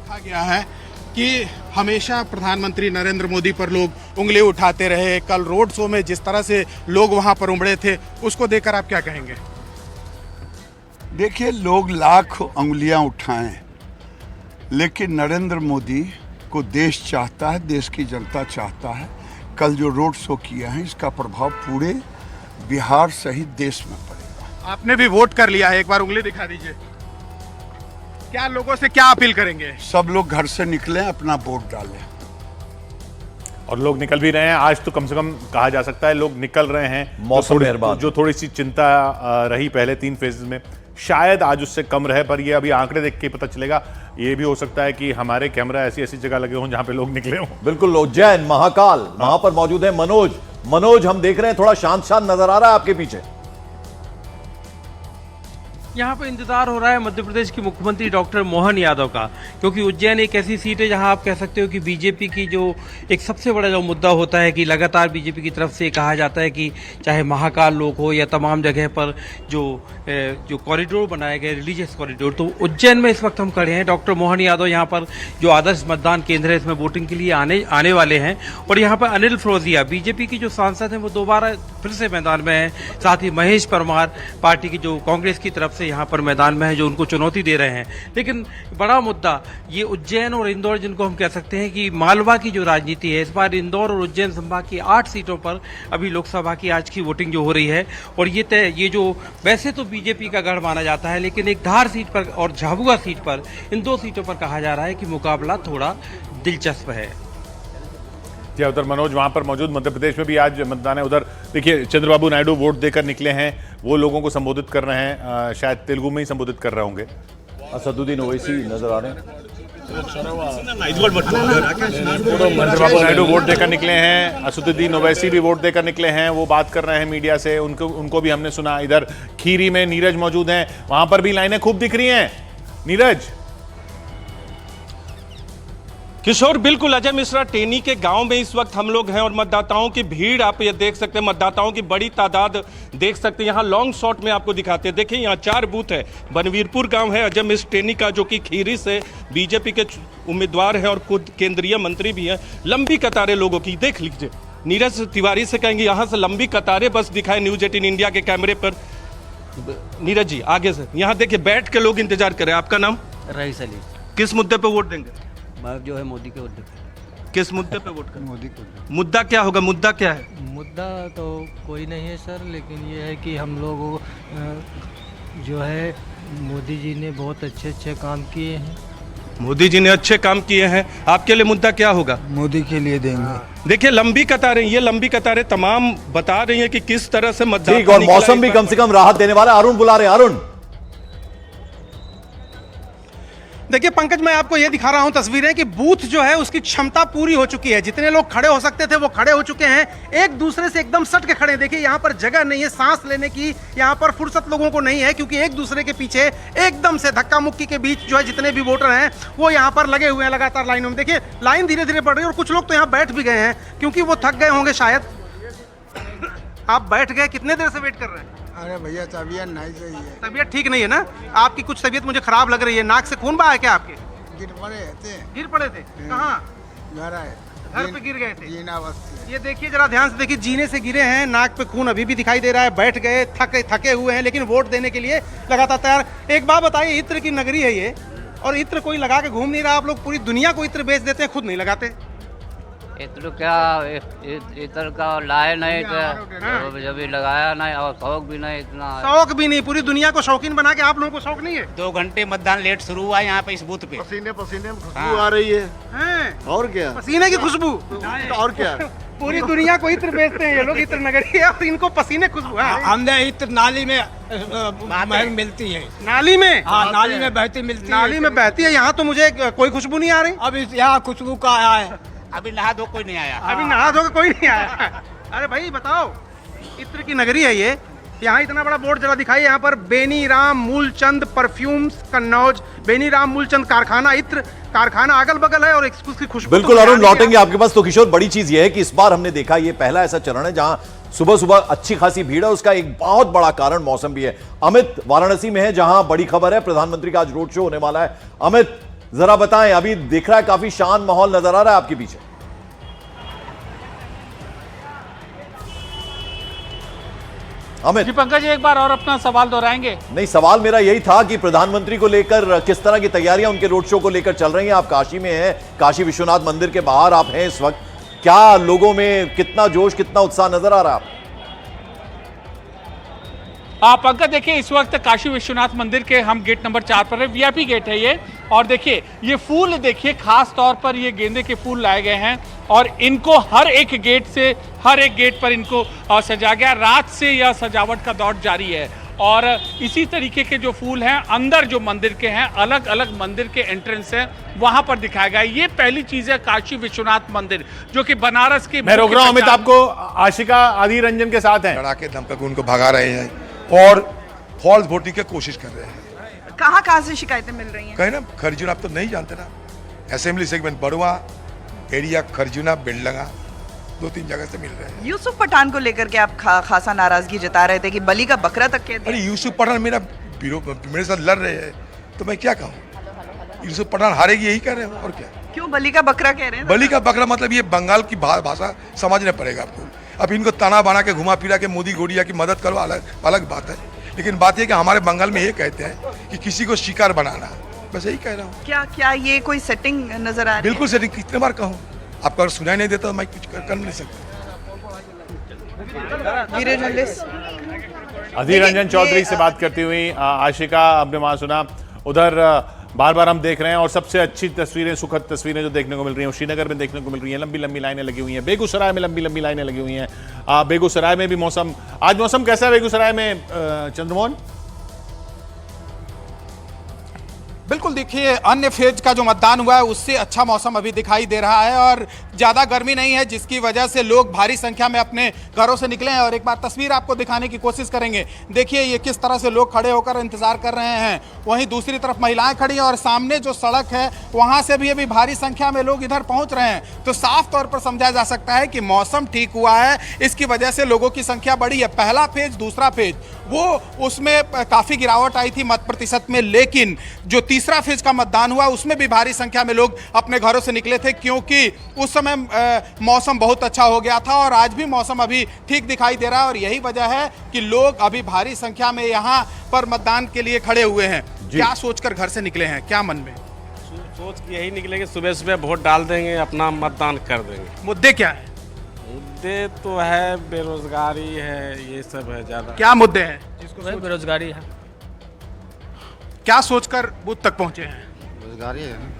देखा गया है कि हमेशा प्रधानमंत्री नरेंद्र मोदी पर लोग उंगली उठाते रहे। कल रोड शो में जिस तरह से लोग वहां पर उमड़े थे, उसको देखकर आप क्या कहेंगे? देखिए, लोग लाख उंगलियां उठाएं, लेकिन नरेंद्र मोदी को देश चाहता है, देश की जनता चाहता है। कल जो रोड शो किया है, इसका प्रभाव पूरे बिहार सहित देश में पड़ेगा। आपने भी वोट कर लिया है, एक बार उंगली दिखा दीजिए। क्या लोगों से क्या अपील करेंगे? सब लोग घर से निकलें, अपना वोट डालें। और लोग निकल भी रहे हैं। आज तो कम से कम कहा जा सकता है लोग निकल रहे हैं। मौसम मेहरबान। जो थोड़ी सी चिंता रही पहले 3 फेज में, शायद आज उससे कम रहे, पर ये अभी आंकड़े देख के पता चलेगा। ये भी हो सकता है कि हमारे कैमरा ऐसी ऐसी जगह लगे हों जहां पे लोग निकले हों। बिल्कुल, उज्जैन महाकाल, वहां पर मौजूद है मनोज। हम देख रहे हैं थोड़ा शांत नजर आ रहा है आपके पीछे। यहाँ पर इंतजार हो रहा है मध्य प्रदेश के मुख्यमंत्री डॉक्टर मोहन यादव का, क्योंकि उज्जैन एक ऐसी सीट है जहाँ आप कह सकते हो कि बीजेपी की जो एक सबसे बड़ा जो मुद्दा होता है कि लगातार बीजेपी की तरफ से कहा जाता है कि चाहे महाकाल लोक हो या तमाम जगह पर जो कॉरिडोर बनाए गए रिलीजियस कॉरिडोर, तो उज्जैन में इस वक्त हम खड़े हैं। डॉक्टर मोहन यादव यहाँ पर जो आदर्श मतदान केंद्र है इसमें वोटिंग के लिए आने वाले हैं। और यहाँ पर अनिल फिरोजिया बीजेपी की जो सांसद हैं वो दोबारा फिर से मैदान में हैं। साथ ही महेश परमार पार्टी की जो कांग्रेस की तरफ से यहाँ पर मैदान में है, जो उनको चुनौती दे रहे हैं। लेकिन बड़ा मुद्दा ये उज्जैन और इंदौर, जिनको हम कह सकते हैं कि मालवा की जो राजनीति है, इस बार इंदौर और उज्जैन संभाग की 8 सीटों पर अभी लोकसभा की आज की वोटिंग जो हो रही है। और ये जो वैसे तो बीजेपी का गढ़ माना जाता है, लेकिन एक धार सीट पर और झाबुआ सीट पर, इन 2 सीटों पर कहा जा रहा है कि मुकाबला थोड़ा दिलचस्प है। उधर मनोज वहां पर मौजूद। मध्य प्रदेश में भी आज मतदान है। उधर देखिए, चंद्रबाबू नायडू वोट देकर निकले हैं। वो लोगों को संबोधित कर रहे हैं, शायद तेलुगु में ही संबोधित कर रहे होंगे। असदुद्दीन ओवैसी नजर आ रहे हैं। चंद्रबाबू नायडू वोट देकर निकले हैं, असदुद्दीन ओवैसी भी वोट देकर निकले हैं। वो बात कर रहे हैं मीडिया से, उनको भी हमने सुना। इधर खीरी में नीरज मौजूद हैं, वहां पर भी लाइनें खूब दिख रही हैं। नीरज। किशोर, बिल्कुल अजय मिश्रा टेनी के गांव में इस वक्त हम लोग हैं और मतदाताओं की भीड़ आप ये देख सकते हैं। मतदाताओं की बड़ी तादाद देख सकते हैं। यहाँ लॉन्ग शॉट में आपको दिखाते हैं। देखिए, यहाँ 4 बूथ है। बनवीरपुर गांव है अजय मिश्रा टेनी का, जो कि खीरी से बीजेपी के उम्मीदवार हैं और खुद केंद्रीय मंत्री भी हैं। लंबी कतारें लोगों की देख लीजिए। नीरज तिवारी से कहेंगे यहाँ से लंबी कतारें बस दिखाए न्यूज 18 इंडिया के कैमरे पर। नीरज जी आगे से, यहाँ देखिए बैठ के लोग इंतजार कर रहे हैं। आपका नाम? रईस अली। किस मुद्दे पर वोट देंगे? जो है मोदी के मुद्दे पे। किस मुद्दे पे वोट करें? मोदी को। मुद्दा क्या होगा? मुद्दा क्या है? मुद्दा तो कोई नहीं है सर, लेकिन ये है कि हम लोग जो है मोदी जी ने बहुत अच्छे काम किए हैं। मोदी जी ने अच्छे काम किए हैं। आपके लिए मुद्दा क्या होगा? मोदी के लिए देंगे। देखिए, लंबी कतारें, ये लंबी कतारें तमाम बता रही हैं कि किस तरह से मतदान। ठीक, और मौसम भी कम से कम राहत देने वाला। अरुण बुला रहे हैं। अरुण, देखिए पंकज, मैं आपको ये दिखा रहा हूं तस्वीरें कि बूथ जो है उसकी क्षमता पूरी हो चुकी है। जितने लोग खड़े हो सकते थे वो खड़े हो चुके हैं। एक दूसरे से एकदम सट के खड़े हैं। देखिए, यहाँ पर जगह नहीं है सांस लेने की, यहाँ पर फुर्सत लोगों को नहीं है, क्योंकि एक दूसरे के पीछे एकदम से धक्का मुक्की के बीच जो है जितने भी वोटर हैं वो यहाँ पर लगे हुए हैं लगातार लाइनों में। देखिए, लाइन धीरे धीरे बढ़ रही है और कुछ लोग तो यहाँ बैठ भी गए हैं क्योंकि वो थक गए होंगे शायद। आप बैठ गए, कितने देर से वेट कर रहे हैं? अरे भैया, तबीयत नहीं सही है। तबीयत ठीक नहीं है ना? आपकी कुछ तबीयत मुझे खराब लग रही है। नाक से खून बहा है क्या आपके? गिर पड़े थे। कहाँ? घर पे गिर गए थे? जीना बस्ती। ये देखिए, जरा ध्यान से देखिए, जीने से गिरे हैं, नाक पे खून अभी भी दिखाई दे रहा है। बैठ गए, थके हुए हैं, लेकिन वोट देने के लिए लगातार तैयार। एक बात बताइए, इत्र की नगरी है ये, और इत्र कोई लगा के घूम नहीं रहा। आप लोग पूरी दुनिया को इत्र बेच देते हैं, खुद नहीं लगाते। इत्र क्या, इत्र का लाए नहीं तो जब लगाया नहीं, और शौक भी नहीं इतना। शौक भी नहीं, पूरी दुनिया को शौकीन बना के आप लोगों को शौक नहीं है। 2 घंटे मतदान लेट शुरू हुआ यहाँ पे इस बूथ पे। पसीने में खुशबू आ रही है। और क्या? पसीने की खुशबू। और क्या? पूरी दुनिया को इत्र बेचते हैं ये लोग। इत्र नगरी है और इनको पसीने खुशबू है। हमने इत्र नाली में मिलती है। नाली में? हाँ, नाली में बहती मिलती है। नाली में बहती है। यहाँ तो मुझे कोई खुशबू नहीं आ रही। अब यहाँ खुशबू का आया है। अभी नहा धो कोई नहीं आया। अभी नहा धो कोई नहीं आया। अरे भाई बताओ, इत्र की नगरी है ये। यहाँ इतना बड़ा बोर्ड जरा दिखाइए। यहाँ पर बेनी राम मूलचंद परफ्यूम्स कन्नौज, बेनी राम मूलचंद कारखाना, इत्र कारखाना अगल बगल है और उसकी खुशबू। बिल्कुल अरुण, लौटेंगे आपके पास। तो किशोर, बड़ी चीज यह है कि इस बार हमने देखा, ये पहला ऐसा चरण है जहां सुबह सुबह अच्छी खासी भीड़ है। उसका एक बहुत बड़ा कारण मौसम भी है। अमित वाराणसी में है, जहां बड़ी खबर है, प्रधानमंत्री का आज रोड शो होने वाला है। अमित, जरा बताएं, अभी दिख रहा है काफी शांत माहौल नजर आ रहा है आपके पीछे। अमित जी पंकज, एक बार और अपना सवाल दोहराएंगे? नहीं, सवाल मेरा यही था कि प्रधानमंत्री को लेकर किस तरह की तैयारियां उनके रोड शो को लेकर चल रही हैं। आप काशी में हैं, काशी विश्वनाथ मंदिर के बाहर आप हैं इस वक्त, क्या लोगों में कितना जोश, कितना उत्साह नजर आ रहा है? पंकज देखिए, इस वक्त काशी विश्वनाथ मंदिर के हम गेट नंबर 4 पर है, वीआईपी गेट है ये। और देखिए ये फूल, देखिए खास तौर पर ये गेंदे के फूल लाए गए हैं और इनको हर एक गेट पर इनको सजाया गया। रात से यह सजावट का दौर जारी है और इसी तरीके के जो फूल हैं अंदर जो मंदिर के हैं, अलग अलग मंदिर के एंट्रेंस हैं, वहां पर दिखाया गया। ये पहली चीज है काशी विश्वनाथ मंदिर, जो कि बनारस के, मैं रोक रहा हूं अमित आपको, आशिका आदि रंजन के साथ हैं। लड़ाके दम तक उनको भगा रहे हैं और फॉल्स वोटिंग की कोशिश कर रहे हैं। कहाँ से शिकायतें मिल रही हैं? कहीं ना खरजुना, आप तो नहीं जानते ना, असेंबली सेगमेंट बड़ुआ एरिया, खरजुना, बिल्डंगा, 2-3 जगह से मिल रहे हैं। यूसुफ पठान को लेकर के आप खासा नाराजगी जता रहे थे कि बलि का बकरा तक कह दिया। अरे यूसुफ पठान मेरे साथ लड़ रहे हैं तो मैं क्या कहूँ? यूसुफ पठान हारेगी यही कह रहे हैं और क्या? क्यों बलि का बकरा कह रहे हैं? बलि का बकरा मतलब ये बंगाल की भाषा समझना पड़ेगा आपको। अब इनको तना बना के घुमा फिरा के मोदी गोड़िया की मदद करो, अलग बात है, लेकिन बात यह कि हमारे बंगाल में ये कहते हैं कि किसी को शिकार बनाना, बस यही कह रहा हूँ। क्या ये कोई सेटिंग नजर आ रही है? बिल्कुल सेटिंग, कितने बार कहूँ आपको, अगर सुनाई नहीं देता तो मैं कुछ कर नहीं सकता। अधीर रंजन चौधरी से बात करती हुई आशिका, आपने वहां सुना, उधर बार बार हम देख रहे हैं और सबसे अच्छी तस्वीरें, सुखद तस्वीरें जो देखने को मिल रही हैं श्रीनगर में देखने को मिल रही हैं। लंबी लंबी लाइनें लगी हुई हैं, बेगूसराय में लंबी लंबी लाइनें लगी हुई हैं। बेगूसराय में भी मौसम, आज मौसम कैसा है बेगूसराय में चंद्रमोहन? बिल्कुल, देखिए अन्य फेज का जो मतदान हुआ है उससे अच्छा मौसम अभी दिखाई दे रहा है और ज़्यादा गर्मी नहीं है, जिसकी वजह से लोग भारी संख्या में अपने घरों से निकले हैं। और एक बार तस्वीर आपको दिखाने की कोशिश करेंगे। देखिए ये किस तरह से लोग खड़े होकर इंतजार कर रहे हैं, वहीं दूसरी तरफ महिलाएं खड़ी हैं और सामने जो सड़क है वहाँ से भी अभी भारी संख्या में लोग इधर पहुँच रहे हैं। तो साफ तौर पर समझा जा सकता है कि मौसम ठीक हुआ है, इसकी वजह से लोगों की संख्या बढ़ी है। पहला फेज, दूसरा फेज, वो उसमें काफ़ी गिरावट आई थी मत प्रतिशत में, लेकिन जो तीसरा फेज का मतदान हुआ उसमें भी भारी संख्या में लोग अपने घरों से निकले थे, क्योंकि उस समय मौसम बहुत अच्छा हो गया था और आज भी मौसम अभी ठीक दिखाई दे रहा है। और यही वजह है कि लोग अभी भारी संख्या में यहाँ पर मतदान के लिए खड़े हुए हैं। क्या सोचकर घर से निकले हैं, क्या मन में? सोच यही निकले कि सुबह सुबह वोट डाल देंगे, अपना मतदान कर देंगे। मुद्दे क्या है? मुद्दे तो है, बेरोजगारी है, ये सब है ज़्यादा। क्या मुद्दे हैं? जिसको बेरोजगारी है। क्या सोचकर बूथ तक पहुंचे हैं? रोजगारी है।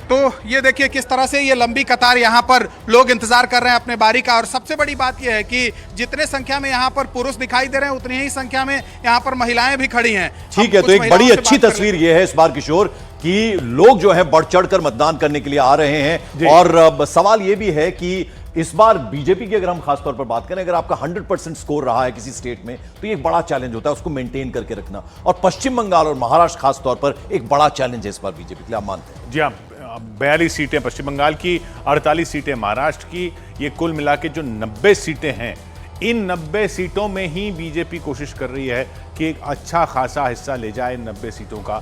तो ये देखिए किस तरह से ये लंबी कतार यहाँ पर लोग इंतजार कर रहे हैं अपने बारी का। और सबसे बड़ी बात यह है कि जितने संख्या में यहाँ पर पुरुष दिखाई दे रहे हैं, उतनी ही संख्या में यहाँ पर महिलाएं भी खड़ी हैं। ठीक है, तो एक बड़ी अच्छी तस्वीर ये है इस बार किशोर कि लोग जो है बढ़ चढ़कर मतदान करने के लिए आ रहे हैं। और सवाल ये भी है कि इस बार बीजेपी की अगर हम खासतौर पर बात करें, अगर आपका 100% स्कोर रहा है किसी स्टेट में, तो ये एक बड़ा चैलेंज होता है उसको मेंटेन करके रखना। और पश्चिम बंगाल और महाराष्ट्र खासतौर पर एक बड़ा चैलेंज है इस बार बीजेपी के लिए, आप मानते हैं? जी हाँ, 42 सीटें पश्चिम बंगाल की, 48 सीटें महाराष्ट्र की, ये कुल मिला के जो 90 सीटें हैं, इन 90 सीटों में ही बीजेपी कोशिश कर रही है कि एक अच्छा खासा हिस्सा ले जाए 90 सीटों का,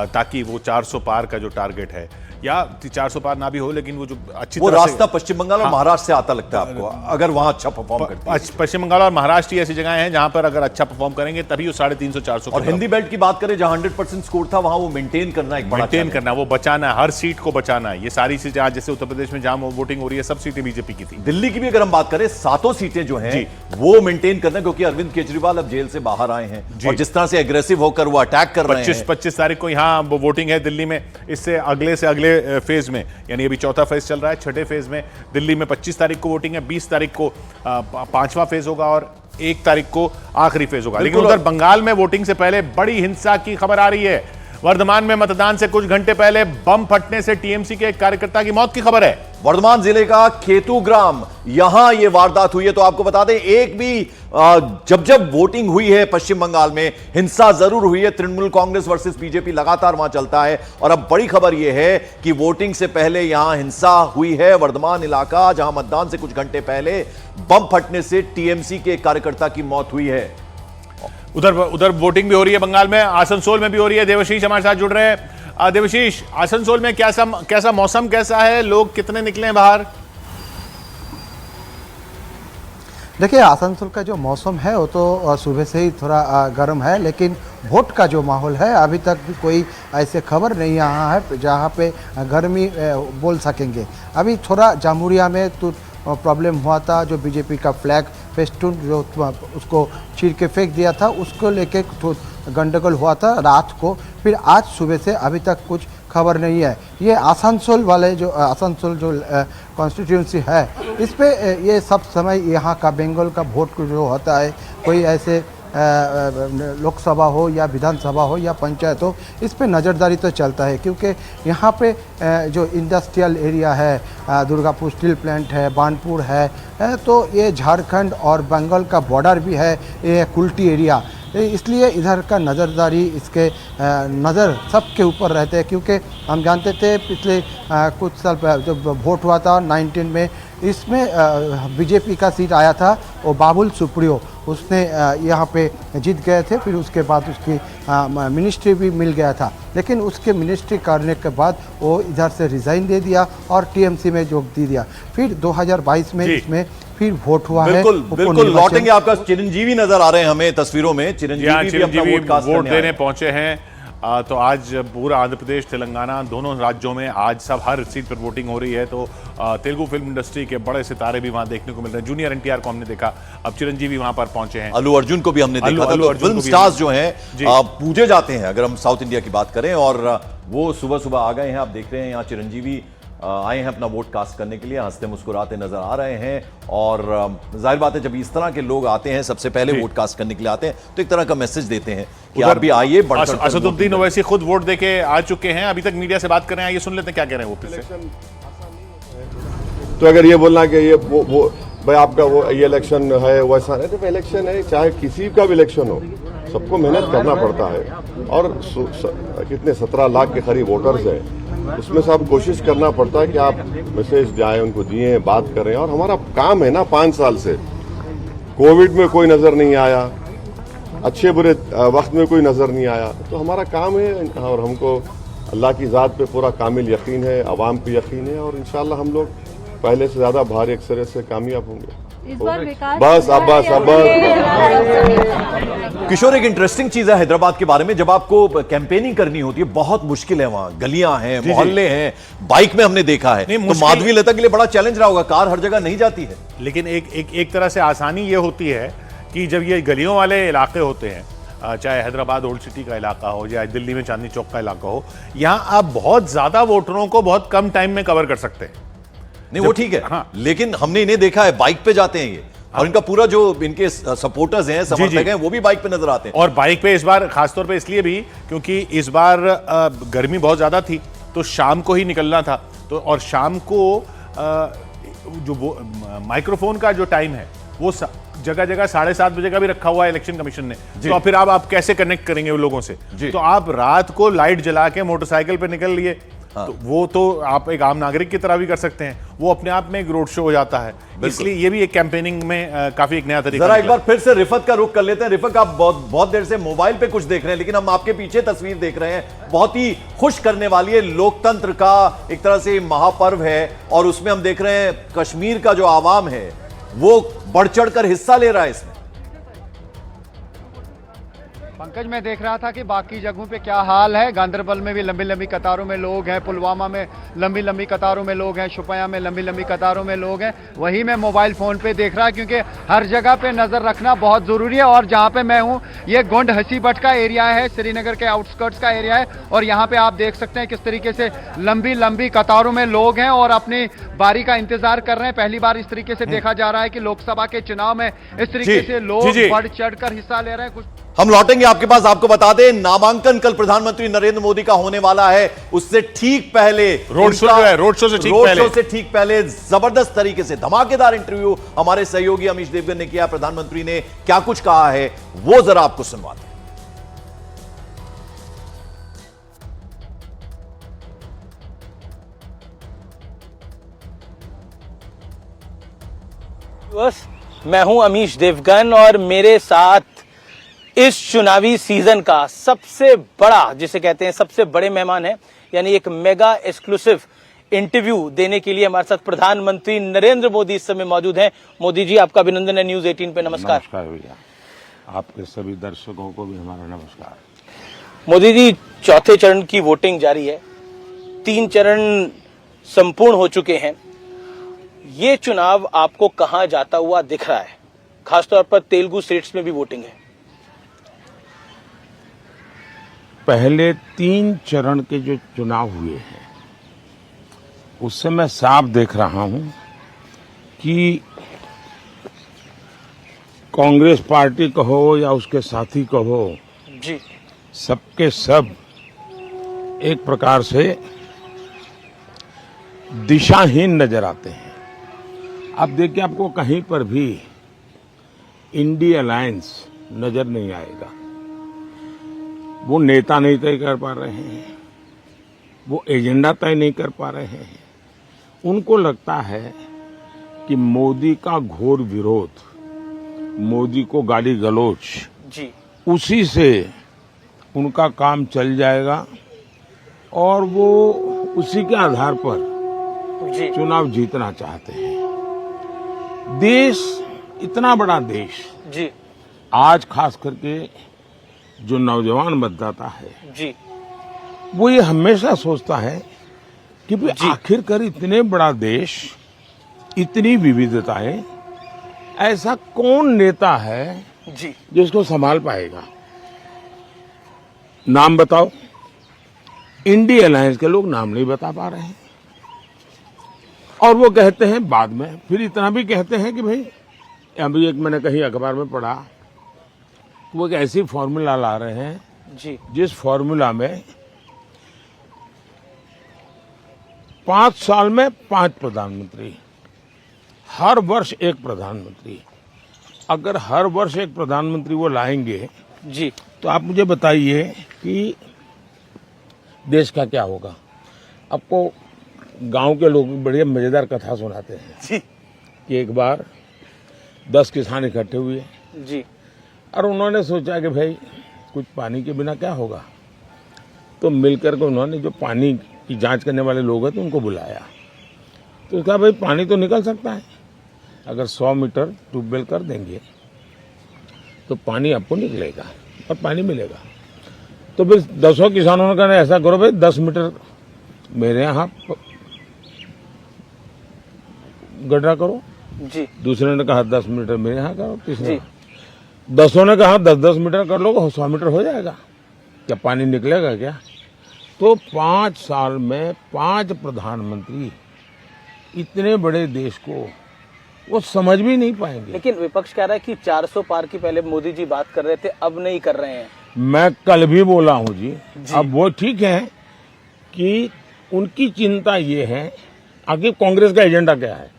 ताकि वो 400 पार का जो टारगेट है, या 400 पार ना भी हो, लेकिन वो जो अच्छी वो तरह रास्ता पश्चिम बंगाल और महाराष्ट्र से आता लगता है आपको, अगर वहां अच्छा परफॉर्म करते हैं? पश्चिम बंगाल और महाराष्ट्र ही ऐसी जगह हैं जहां पर अगर अच्छा परफॉर्म करेंगे तभी वो 350-400। और हिंदी बेल्ट की बात करें, जहां 100% स्कोर था, वहां वो मेंटेन करना एक बड़ा मेंटेन करना, वो बचाना, हर सीट को बचाना। ये सारी सीटें आज जैसे उत्तर प्रदेश में जहां वोटिंग हो रही है, सब सीटें बीजेपी की थी। दिल्ली की भी अगर हम बात करें, 7 सीटें जो हैं वो मेंटेन करना, क्योंकि अरविंद केजरीवाल अब जेल से बाहर आए हैं और जिस तरह से एग्रेसिव होकर वो अटैक कर रहे हैं। 25 तारीख को यहाँ वोटिंग है दिल्ली में, इससे अगले से अगले फेज में, यानी अभी चौथा फेज चल रहा है, छठे फेज में दिल्ली में 25 तारीख को वोटिंग है, 20 तारीख को 5वां फेज होगा और 1 तारीख को आखिरी फेज होगा। लेकिन उधर बंगाल में वोटिंग से पहले बड़ी हिंसा की खबर आ रही है। वर्धमान में मतदान से कुछ घंटे पहले बम फटने से टीएमसी के एक कार्यकर्ता की मौत की खबर है। वर्धमान जिले का खेतू ग्राम, यहां यह वारदात हुई है। तो आपको बता दें, एक भी जब वोटिंग हुई है पश्चिम बंगाल में, हिंसा जरूर हुई है। तृणमूल कांग्रेस वर्सेस बीजेपी लगातार वहां चलता है और अब बड़ी खबर यह है कि वोटिंग से पहले यहां हिंसा हुई है। वर्धमान इलाका, जहां मतदान से कुछ घंटे पहले बम फटने से टीएमसी के कार्यकर्ता की मौत हुई है। उधर वोटिंग भी हो रही है बंगाल में, आसनसोल में भी हो रही है। देवशीष हमारे साथ जुड़ रहे हैं। देवशीष, आसनसोल में कैसा मौसम कैसा है, लोग कितने निकले हैं बाहर? देखिए, आसनसोल का जो मौसम है वो तो सुबह से ही थोड़ा गर्म है, लेकिन वोट का जो माहौल है अभी तक भी कोई ऐसे खबर नहीं आया है जहाँ पे गर्मी बोल सकेंगे। अभी थोड़ा जामुरिया में तो प्रॉब्लम हुआ था, जो बीजेपी का फ्लैग फेस्टून जो उसको चीर के फेंक दिया था, उसको लेके तो गंडगोल हुआ था रात को। फिर आज सुबह से अभी तक कुछ खबर नहीं है। ये आसनसोल वाले जो आसनसोल जो कॉन्स्टिट्यूंसी है, इस पे ये सब समय यहाँ का बंगाल का वोट जो होता है, कोई ऐसे लोकसभा हो या विधानसभा हो या पंचायत हो, इस पे नज़रदारी तो चलता है, क्योंकि यहाँ पे जो इंडस्ट्रियल एरिया है, दुर्गापुर स्टील प्लांट है, बानपुर है, तो ये झारखंड और बंगाल का बॉर्डर भी है, ये कुल्टी एरिया, इसलिए इधर का नज़रदारी इसके नज़र सबके ऊपर रहते हैं। क्योंकि हम जानते थे पिछले कुछ साल जब वोट हुआ था 19 में, इसमें बीजेपी का सीट आया था, वो बाबुल सुप्रियो, उसने यहाँ पे जीत गए थे। फिर उसके बाद उसकी मिनिस्ट्री भी मिल गया था, लेकिन उसके मिनिस्ट्री करने के बाद वो इधर से रिज़ाइन दे दिया और टीएमसी में जोग दे दिया। फिर 2022 में इसमें फिर वोट हुआ है। बिल्कुल लौटेंगे। आपका चिरंजीवी नजर आ रहे हैं हमें तस्वीरों में, चिरंजीवी भी अपना वोट देने पहुंचे हैं। तो आज पूरा आंध्र प्रदेश, तेलंगाना, दोनों राज्यों में आज सब हर सीट पर वोटिंग हो रही है। तो तेलुगु फिल्म इंडस्ट्री के बड़े सितारे भी वहां देखने को मिल रहे हैं। जूनियर एनटीआर को हमने देखा, अब चिरंजीवी वहां पर पहुंचे हैं। अल्लू अर्जुन को भी हमने देखा था। तो फिल्म स्टार्स जो हैं पूजे जाते हैं अगर हम साउथ इंडिया की बात करें, और वो सुबह सुबह आ गए हैं। आप देख रहे हैं यहाँ चिरंजीवी आए हैं अपना वोट कास्ट करने के लिए, हंसते मुस्कुराते नजर आ रहे हैं। और जाहिर बात है, जब इस तरह के लोग आते हैं, सबसे पहले वोट कास्ट करने के लिए आते हैं, तो एक तरह का मैसेज देते हैं कि आप भी आइए। असदुद्दीन ओवैसी खुद वोट देके आ चुके हैं, अभी तक मीडिया से बात कर रहे हैं, ये सुन लेते हैं क्या कह रहे हैं वो फिर से। तो अगर ये बोलना कि ये वो भाई आपका वो ये इलेक्शन है वैसा है, तो इलेक्शन है, चाहे किसी का भी इलेक्शन हो, सबको मेहनत करना पड़ता है। और कितने 17 लाख के करीब वोटर्स हैं, उसमें से आप कोशिश करना पड़ता है कि आप मैसेज जाए उनको दिए, बात करें। और हमारा काम है ना, 5 साल से कोविड में कोई नजर नहीं आया, अच्छे बुरे वक्त में कोई नजर नहीं आया, तो हमारा काम है। और हमको अल्लाह की ज़ात पे पूरा कामिल यकीन है, अवाम पे यकीन है, और इंशाल्लाह हम लोग पहले से ज्यादा भारी अक्सरियत से कामयाब होंगे। इस बार बस अब किशोर, एक इंटरेस्टिंग चीज है हैदराबाद के बारे में, जब आपको कैंपेनिंग करनी होती है, बहुत मुश्किल है। वहां गलियां हैं, मोहल्ले हैं, बाइक में हमने देखा है, तो माधवी लता के लिए बड़ा चैलेंज रहा होगा, कार हर जगह नहीं जाती है। लेकिन एक तरह से आसानी ये होती है कि जब ये गलियों वाले इलाके होते हैं, चाहे हैदराबाद ओल्ड सिटी का इलाका हो या दिल्ली में चांदनी चौक का इलाका हो, यहाँ आप बहुत ज्यादा वोटरों को बहुत कम टाइम में कवर कर सकते हैं। नहीं वो ठीक है, हाँ। लेकिन हमने इन्हें देखा है बाइक पे जाते हैं ये, और इनका पूरा जो इनके सपोर्टर्स हैं, समर्थक हैं, वो भी बाइक पे नजर आते हैं। और बाइक पे इस बार खासतौर पे इसलिए भी क्योंकि इस बार गर्मी बहुत ज्यादा थी, तो शाम को ही निकलना था। तो और शाम को जो वो माइक्रोफोन का जो टाइम है, वो जगह जगह 7:30 बजे का भी रखा हुआ है इलेक्शन कमीशन ने। तो फिर आप कैसे कनेक्ट करेंगे उन लोगों से? तो आप रात को लाइट जला के मोटरसाइकिल पे निकल लिए, तो वो तो आप एक आम नागरिक की तरह भी कर सकते हैं, वो अपने आप में एक रोड शो हो जाता है। इसलिए ये भी एक कैंपेनिंग में काफी एक नया तरीका। जरा एक बार फिर से रिफत का रुख कर लेते हैं। रिफत, आप बहुत देर से मोबाइल पे कुछ देख रहे हैं, लेकिन हम आपके पीछे तस्वीर देख रहे हैं, बहुत ही खुश करने वाली है। लोकतंत्र का एक तरह से महापर्व है, और उसमें हम देख रहे हैं कश्मीर का जो आवाम है वो बढ़ चढ़ कर हिस्सा ले रहा है इसमें। पंकज, मैं देख रहा था कि बाकी जगहों पे क्या हाल है। गांदरबल में भी लंबी लंबी कतारों में लोग हैं, पुलवामा में लंबी लंबी कतारों में लोग हैं, शुपया में लंबी लंबी कतारों में लोग हैं। वही मैं मोबाइल फ़ोन पे देख रहा, क्योंकि हर जगह पे नज़र रखना बहुत ज़रूरी है। और जहाँ पे मैं हूँ, ये गोंड हसीबट का एरिया है, श्रीनगर के आउटस्कर्ट्स का एरिया है, और यहाँ पे आप देख सकते हैं किस तरीके से लंबी लंबी कतारों में लोग हैं और अपनी बारी का इंतजार कर रहे हैं। पहली बार इस तरीके से देखा जा रहा है कि लोकसभा के चुनाव में इस तरीके से लोग बढ़ चढ़ कर हिस्सा ले रहे हैं। कुछ हम लौटेंगे आपके पास, आपको बता दें नामांकन कल प्रधानमंत्री नरेंद्र मोदी का होने वाला है, उससे ठीक पहले रोड शो से ठीक पहले जबरदस्त तरीके से धमाकेदार इंटरव्यू हमारे सहयोगी अमीश देवगन ने किया। प्रधानमंत्री ने क्या कुछ कहा है वो जरा आपको सुनवाते हैं। मैं हूं अमीश देवगन और मेरे साथ इस चुनावी सीजन का सबसे बड़ा, जिसे कहते हैं सबसे बड़े मेहमान है, यानी एक मेगा एक्सक्लूसिव इंटरव्यू देने के लिए हमारे साथ प्रधानमंत्री नरेंद्र मोदी इस समय मौजूद हैं। मोदी जी, आपका अभिनंदन है न्यूज 18 पे। नमस्कार। नमस्कार भैया, आपके सभी दर्शकों को भी हमारा नमस्कार। मोदी जी, चौथे चरण की वोटिंग जारी है, 3 चरण संपूर्ण हो चुके हैं। ये चुनाव आपको कहां जाता हुआ दिख रहा है? खासतौर पर तेलुगु स्टेट्स में भी वोटिंग है। पहले 3 चरण के जो चुनाव हुए हैं उससे मैं साफ देख रहा हूं कि कांग्रेस पार्टी कहो या उसके साथी कहो जी, सबके सब एक प्रकार से दिशाहीन नजर आते हैं। अब देखिए, आपको कहीं पर भी इंडिया अलायंस नजर नहीं आएगा। वो नेता नहीं तय कर पा रहे हैं, वो एजेंडा तय नहीं कर पा रहे हैं। उनको लगता है कि मोदी का घोर विरोध, मोदी को गाली गलौज जी, उसी से उनका काम चल जाएगा और वो उसी के आधार पर जी चुनाव जीतना चाहते हैं। देश, इतना बड़ा देश जी, आज खास करके जो नौजवान मतदाता है जी, वो ये हमेशा सोचता है कि भाई आखिरकार इतने बड़ा देश, इतनी विविधताएं, ऐसा कौन नेता है जी जिसको संभाल पाएगा? नाम बताओ। इंडिया अलायंस के लोग नाम नहीं बता पा रहे हैं और वो कहते हैं बाद में, फिर इतना भी कहते हैं कि भाई, अभी एक मैंने कहीं अखबार में पढ़ा, वो एक ऐसी फॉर्मूला ला रहे हैं जी, जिस फॉर्मूला में 5 साल में 5 प्रधानमंत्री, हर वर्ष एक प्रधानमंत्री। अगर हर वर्ष एक प्रधानमंत्री वो लाएंगे जी, तो आप मुझे बताइए कि देश का क्या होगा। आपको गांव के लोग बड़ी मजेदार कथा सुनाते हैं जी, कि एक बार 10 किसान इकट्ठे हुए जी, और उन्होंने सोचा कि भाई कुछ पानी के बिना क्या होगा, तो मिलकर के उन्होंने जो पानी की जांच करने वाले लोग हैं तो उनको बुलाया। तो कहा भाई पानी तो निकल सकता है, अगर 100 मीटर ट्यूबवेल कर देंगे तो पानी आपको निकलेगा और पानी मिलेगा। तो फिर 10 किसानों ने कहा ऐसा करो भाई, 10 मीटर मेरे यहाँ गड्ढा करो जी, दूसरे ने कहा 10 मीटर मेरे यहाँ करो, तीसरे 10 ने कहा 10-10 मीटर कर लो, 100 मीटर हो जाएगा, क्या पानी निकलेगा क्या? तो 5 साल में 5 प्रधानमंत्री इतने बड़े देश को वो समझ भी नहीं पाएंगे। लेकिन विपक्ष कह रहा है कि 400 पार की पहले मोदी जी बात कर रहे थे, अब नहीं कर रहे हैं। मैं कल भी बोला हूं जी। अब वो ठीक है कि उनकी चिंता ये है, आखिर कांग्रेस का एजेंडा क्या है,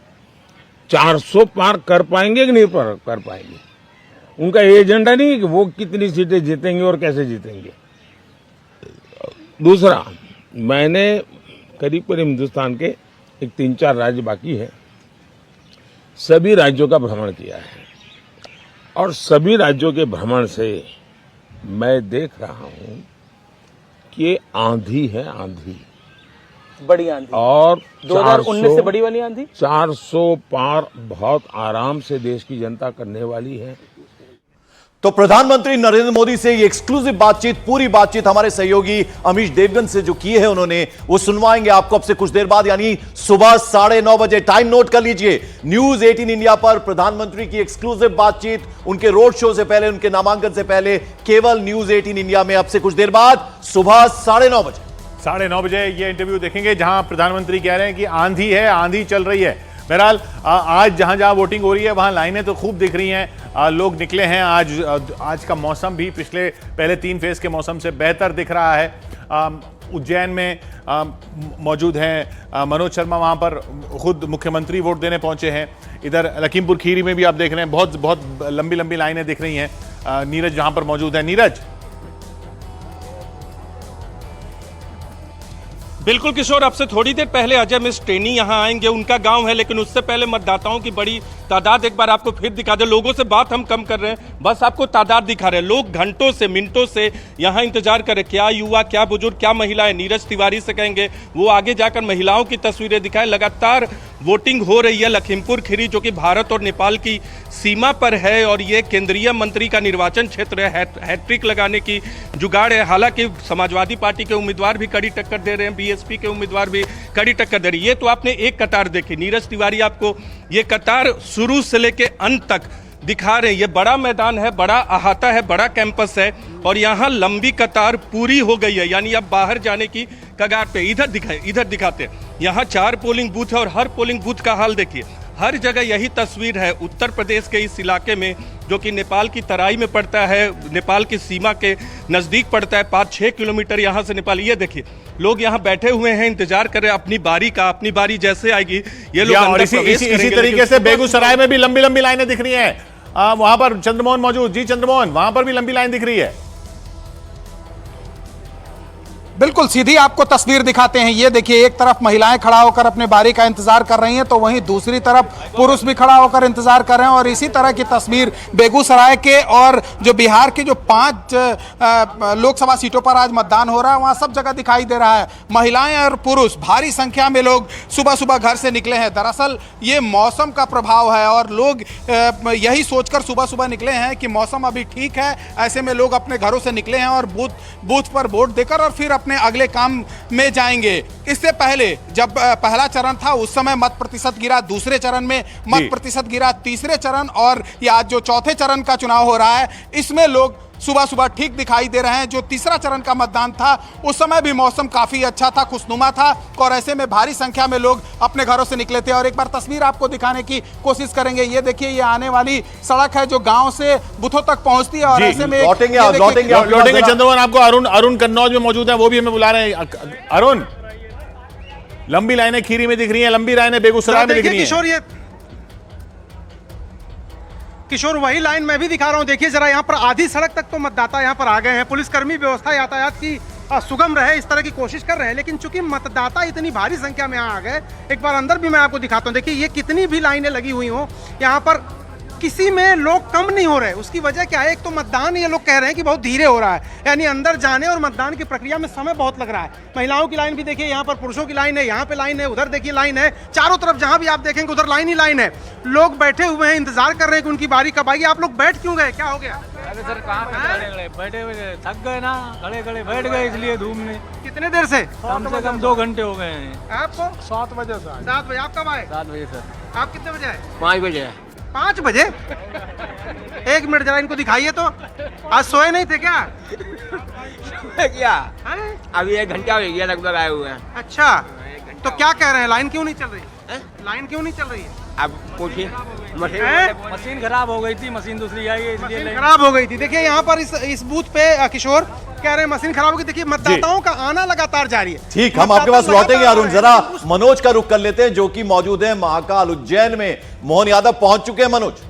400 पार कर पाएंगे कि नहीं कर पाएंगे? उनका एजेंडा नहीं है कि वो कितनी सीटें जीतेंगे और कैसे जीतेंगे। दूसरा, मैंने करीब करीब हिंदुस्तान के एक 3-4 राज्य बाकी है, सभी राज्यों का भ्रमण किया है और सभी राज्यों के भ्रमण से मैं देख रहा हूं कि आंधी है, आंधी, बड़ी आंधी, और 2019 से बड़ी वाली आंधी। 400 पार बहुत आराम से देश की जनता करने वाली है। तो प्रधानमंत्री नरेंद्र मोदी से ये एक्सक्लूसिव बातचीत, पूरी बातचीत हमारे सहयोगी अमीश देवगन से जो की है उन्होंने, वो सुनवाएंगे आपको अब से कुछ देर बाद, यानी सुबह 9:30 बजे। टाइम नोट कर लीजिए, न्यूज 18 इंडिया पर प्रधानमंत्री की एक्सक्लूसिव बातचीत, उनके रोड शो से पहले, उनके नामांकन से पहले, केवल न्यूज 18 इंडिया में अब से कुछ देर बाद सुबह 9:30 बजे। 9:30 बजे ये इंटरव्यू देखेंगे जहां प्रधानमंत्री कह रहे हैं कि आंधी है, आंधी चल रही है। बहरहाल आज जहां जहां वोटिंग हो रही है वहां लाइनें तो खूब दिख रही हैं, लोग निकले हैं। आज का मौसम भी पहले 3 फेज के मौसम से बेहतर दिख रहा है। उज्जैन में मौजूद हैं मनोज शर्मा, वहां पर खुद मुख्यमंत्री वोट देने पहुंचे हैं। इधर लखीमपुर खीरी में भी आप देख रहे हैं बहुत बहुत लंबी लंबी लाइनें दिख रही हैं। नीरज जहां पर मौजूद है। नीरज, बिल्कुल किशोर, अब से थोड़ी देर पहले अजय मिश्र टेनी यहाँ आएंगे, उनका गांव है, लेकिन उससे पहले मतदाताओं की बड़ी तादाद एक बार आपको फिर दिखा दे। लोगों से बात हम कम कर रहे हैं, बस आपको तादाद दिखा रहे हैं। लोग घंटों से मिनटों से यहाँ इंतजार कर रहे, क्या युवा, क्या बुजुर्ग, क्या महिलाएं। नीरज तिवारी से कहेंगे वो आगे जाकर महिलाओं की तस्वीरें दिखाएं। लगातार वोटिंग हो रही है लखीमपुर खीरी, जो कि भारत और नेपाल की सीमा पर है, और ये केंद्रीय मंत्री का निर्वाचन क्षेत्र है। हैट्रिक लगाने की जुगाड़ है। हालांकि समाजवादी पार्टी के उम्मीदवार भी कड़ी टक्कर दे रहे हैं, बीएसपी के उम्मीदवार भी कड़ी टक्कर दे रही है। ये तो आपने एक कतार देखी, नीरज तिवारी आपको ये कतार शुरू से लेके अंत तक दिखा रहे हैं। ये बड़ा मैदान है, बड़ा अहाता है, बड़ा कैंपस है, और यहाँ लंबी कतार पूरी हो गई है, यानी अब बाहर जाने की कगार पे। इधर दिखाते हैं, यहाँ 4 पोलिंग बूथ है, और हर पोलिंग बूथ का हाल देखिए। हर जगह यही तस्वीर है। उत्तर प्रदेश के इस इलाके में, जो कि नेपाल की तराई में पड़ता है, नेपाल की सीमा के नज़दीक पड़ता है, 5-6 किलोमीटर यहाँ से नेपाल। ये देखिए, लोग यहाँ बैठे हुए हैं, इंतजार कर रहे हैं अपनी बारी का। अपनी बारी जैसे आएगी ये लोग अंदर प्रवेश करेंगे। इसी तरीके से बेगूसराय में भी लंबी लंबी लाइनें दिख रही हैं। वहां पर चंद्रमोहन मौजूद। जी चंद्रमोहन, वहां पर भी लंबी लाइन दिख रही है। बिल्कुल सीधी आपको तस्वीर दिखाते हैं। ये देखिए, एक तरफ महिलाएं खड़ा होकर अपने बारी का इंतजार कर रही हैं, तो वहीं दूसरी तरफ पुरुष भी खड़ा होकर इंतजार कर रहे हैं। और इसी तरह की तस्वीर बेगूसराय के और जो बिहार के जो 5 लोकसभा सीटों पर आज मतदान हो रहा है, वहां सब जगह दिखाई दे रहा है। महिलाएं और पुरुष भारी संख्या में लोग सुबह सुबह घर से निकले हैं। दरअसल ये मौसम का प्रभाव है, और लोग यही सोचकर सुबह सुबह निकले हैं कि मौसम अभी ठीक है। ऐसे में लोग अपने घरों से निकले हैं और बूथ पर वोट देकर और फिर अगले काम में जाएंगे। इससे पहले जब पहला चरण था, उस समय मत प्रतिशत गिरा, दूसरे चरण में मत प्रतिशत गिरा, तीसरे चरण और ये आज जो चौथे चरण का चुनाव हो रहा है, इसमें लोग सुबह सुबह ठीक दिखाई दे रहे हैं। जो तीसरा चरण का मतदान था, उस समय भी मौसम काफी अच्छा था, खुशनुमा था, और ऐसे में भारी संख्या में लोग अपने घरों से निकले थे। और एक बार तस्वीर आपको दिखाने की कोशिश करेंगे। ये देखिए, ये आने वाली सड़क है जो गांव से बूथों तक पहुंचती है, और ऐसे में लौटेंगे चंद्रमोहन। आपको अरुण कन्नौज में मौजूद है, वो भी हमें बुला रहे हैं। अरुण, लंबी लाइनें खीरी में दिख रही है, लंबी लाइनें बेगूसराय में दिख रही है। किशोर, वही लाइन मैं भी दिखा रहा हूं। देखिए जरा, यहाँ पर आधी सड़क तक तो मतदाता यहाँ पर आ गए हैं। पुलिसकर्मी व्यवस्था यातायात की सुगम रहे, इस तरह की कोशिश कर रहे हैं। लेकिन चूंकि मतदाता इतनी भारी संख्या में यहाँ आ गए, एक बार अंदर भी मैं आपको दिखाता हूँ। देखिए, ये कितनी भी लाइनें लगी हुई हो, यहाँ पर किसी में लोग कम नहीं हो रहे। उसकी वजह क्या है? एक तो मतदान ये लोग कह रहे हैं कि बहुत धीरे हो रहा है, यानी अंदर जाने और मतदान की प्रक्रिया में समय बहुत लग रहा है। महिलाओं की लाइन भी देखिए, यहाँ पर पुरुषों की लाइन है, यहाँ पे लाइन है, उधर देखिए लाइन है, चारों तरफ जहां भी आप देखेंगे उधर लाइन ही लाइन है। लोग बैठे हुए हैं, इंतजार कर रहे हैं कि उनकी बारी कब आएगी। आप लोग बैठ क्यों गए, क्या हो गया? अरे सर, कहाँ बैठे हुए, थक गए ना, खड़े खड़े बैठ गए, इसलिए धूप में। कितने देर से? कम से कम 2 घंटे हो गए हैं। आपको 7 बजे से 7 बजे। आप कब आए? 7 बजे सर। आप कितने बजे आए? 5 बजे। 5 बजे? 1 मिनट जरा इनको दिखाइए तो। आज सोए नहीं थे क्या? क्या अभी 1 घंटा हो गया लगभग आए हुए हैं। अच्छा, तो क्या कह रहे हैं, लाइन क्यों नहीं चल रही है? लाइन क्यों नहीं चल रही है? अब पूछिए। मशीन खराब हो गई थी, मशीन दूसरी आई है, इसलिए खराब हो गई थी। देखिए यहाँ पर इस बूथ पे किशोर कह रहे हैं मशीन खराब हो गई। देखिए, मतदाताओं का आना लगातार जारी है। ठीक, हम आपके पास लौटेंगे अरुण। जरा मनोज का रुख कर लेते हैं, जो कि मौजूद है महाकाल उज्जैन में। मोहन यादव पहुंच चुके हैं। मनोज,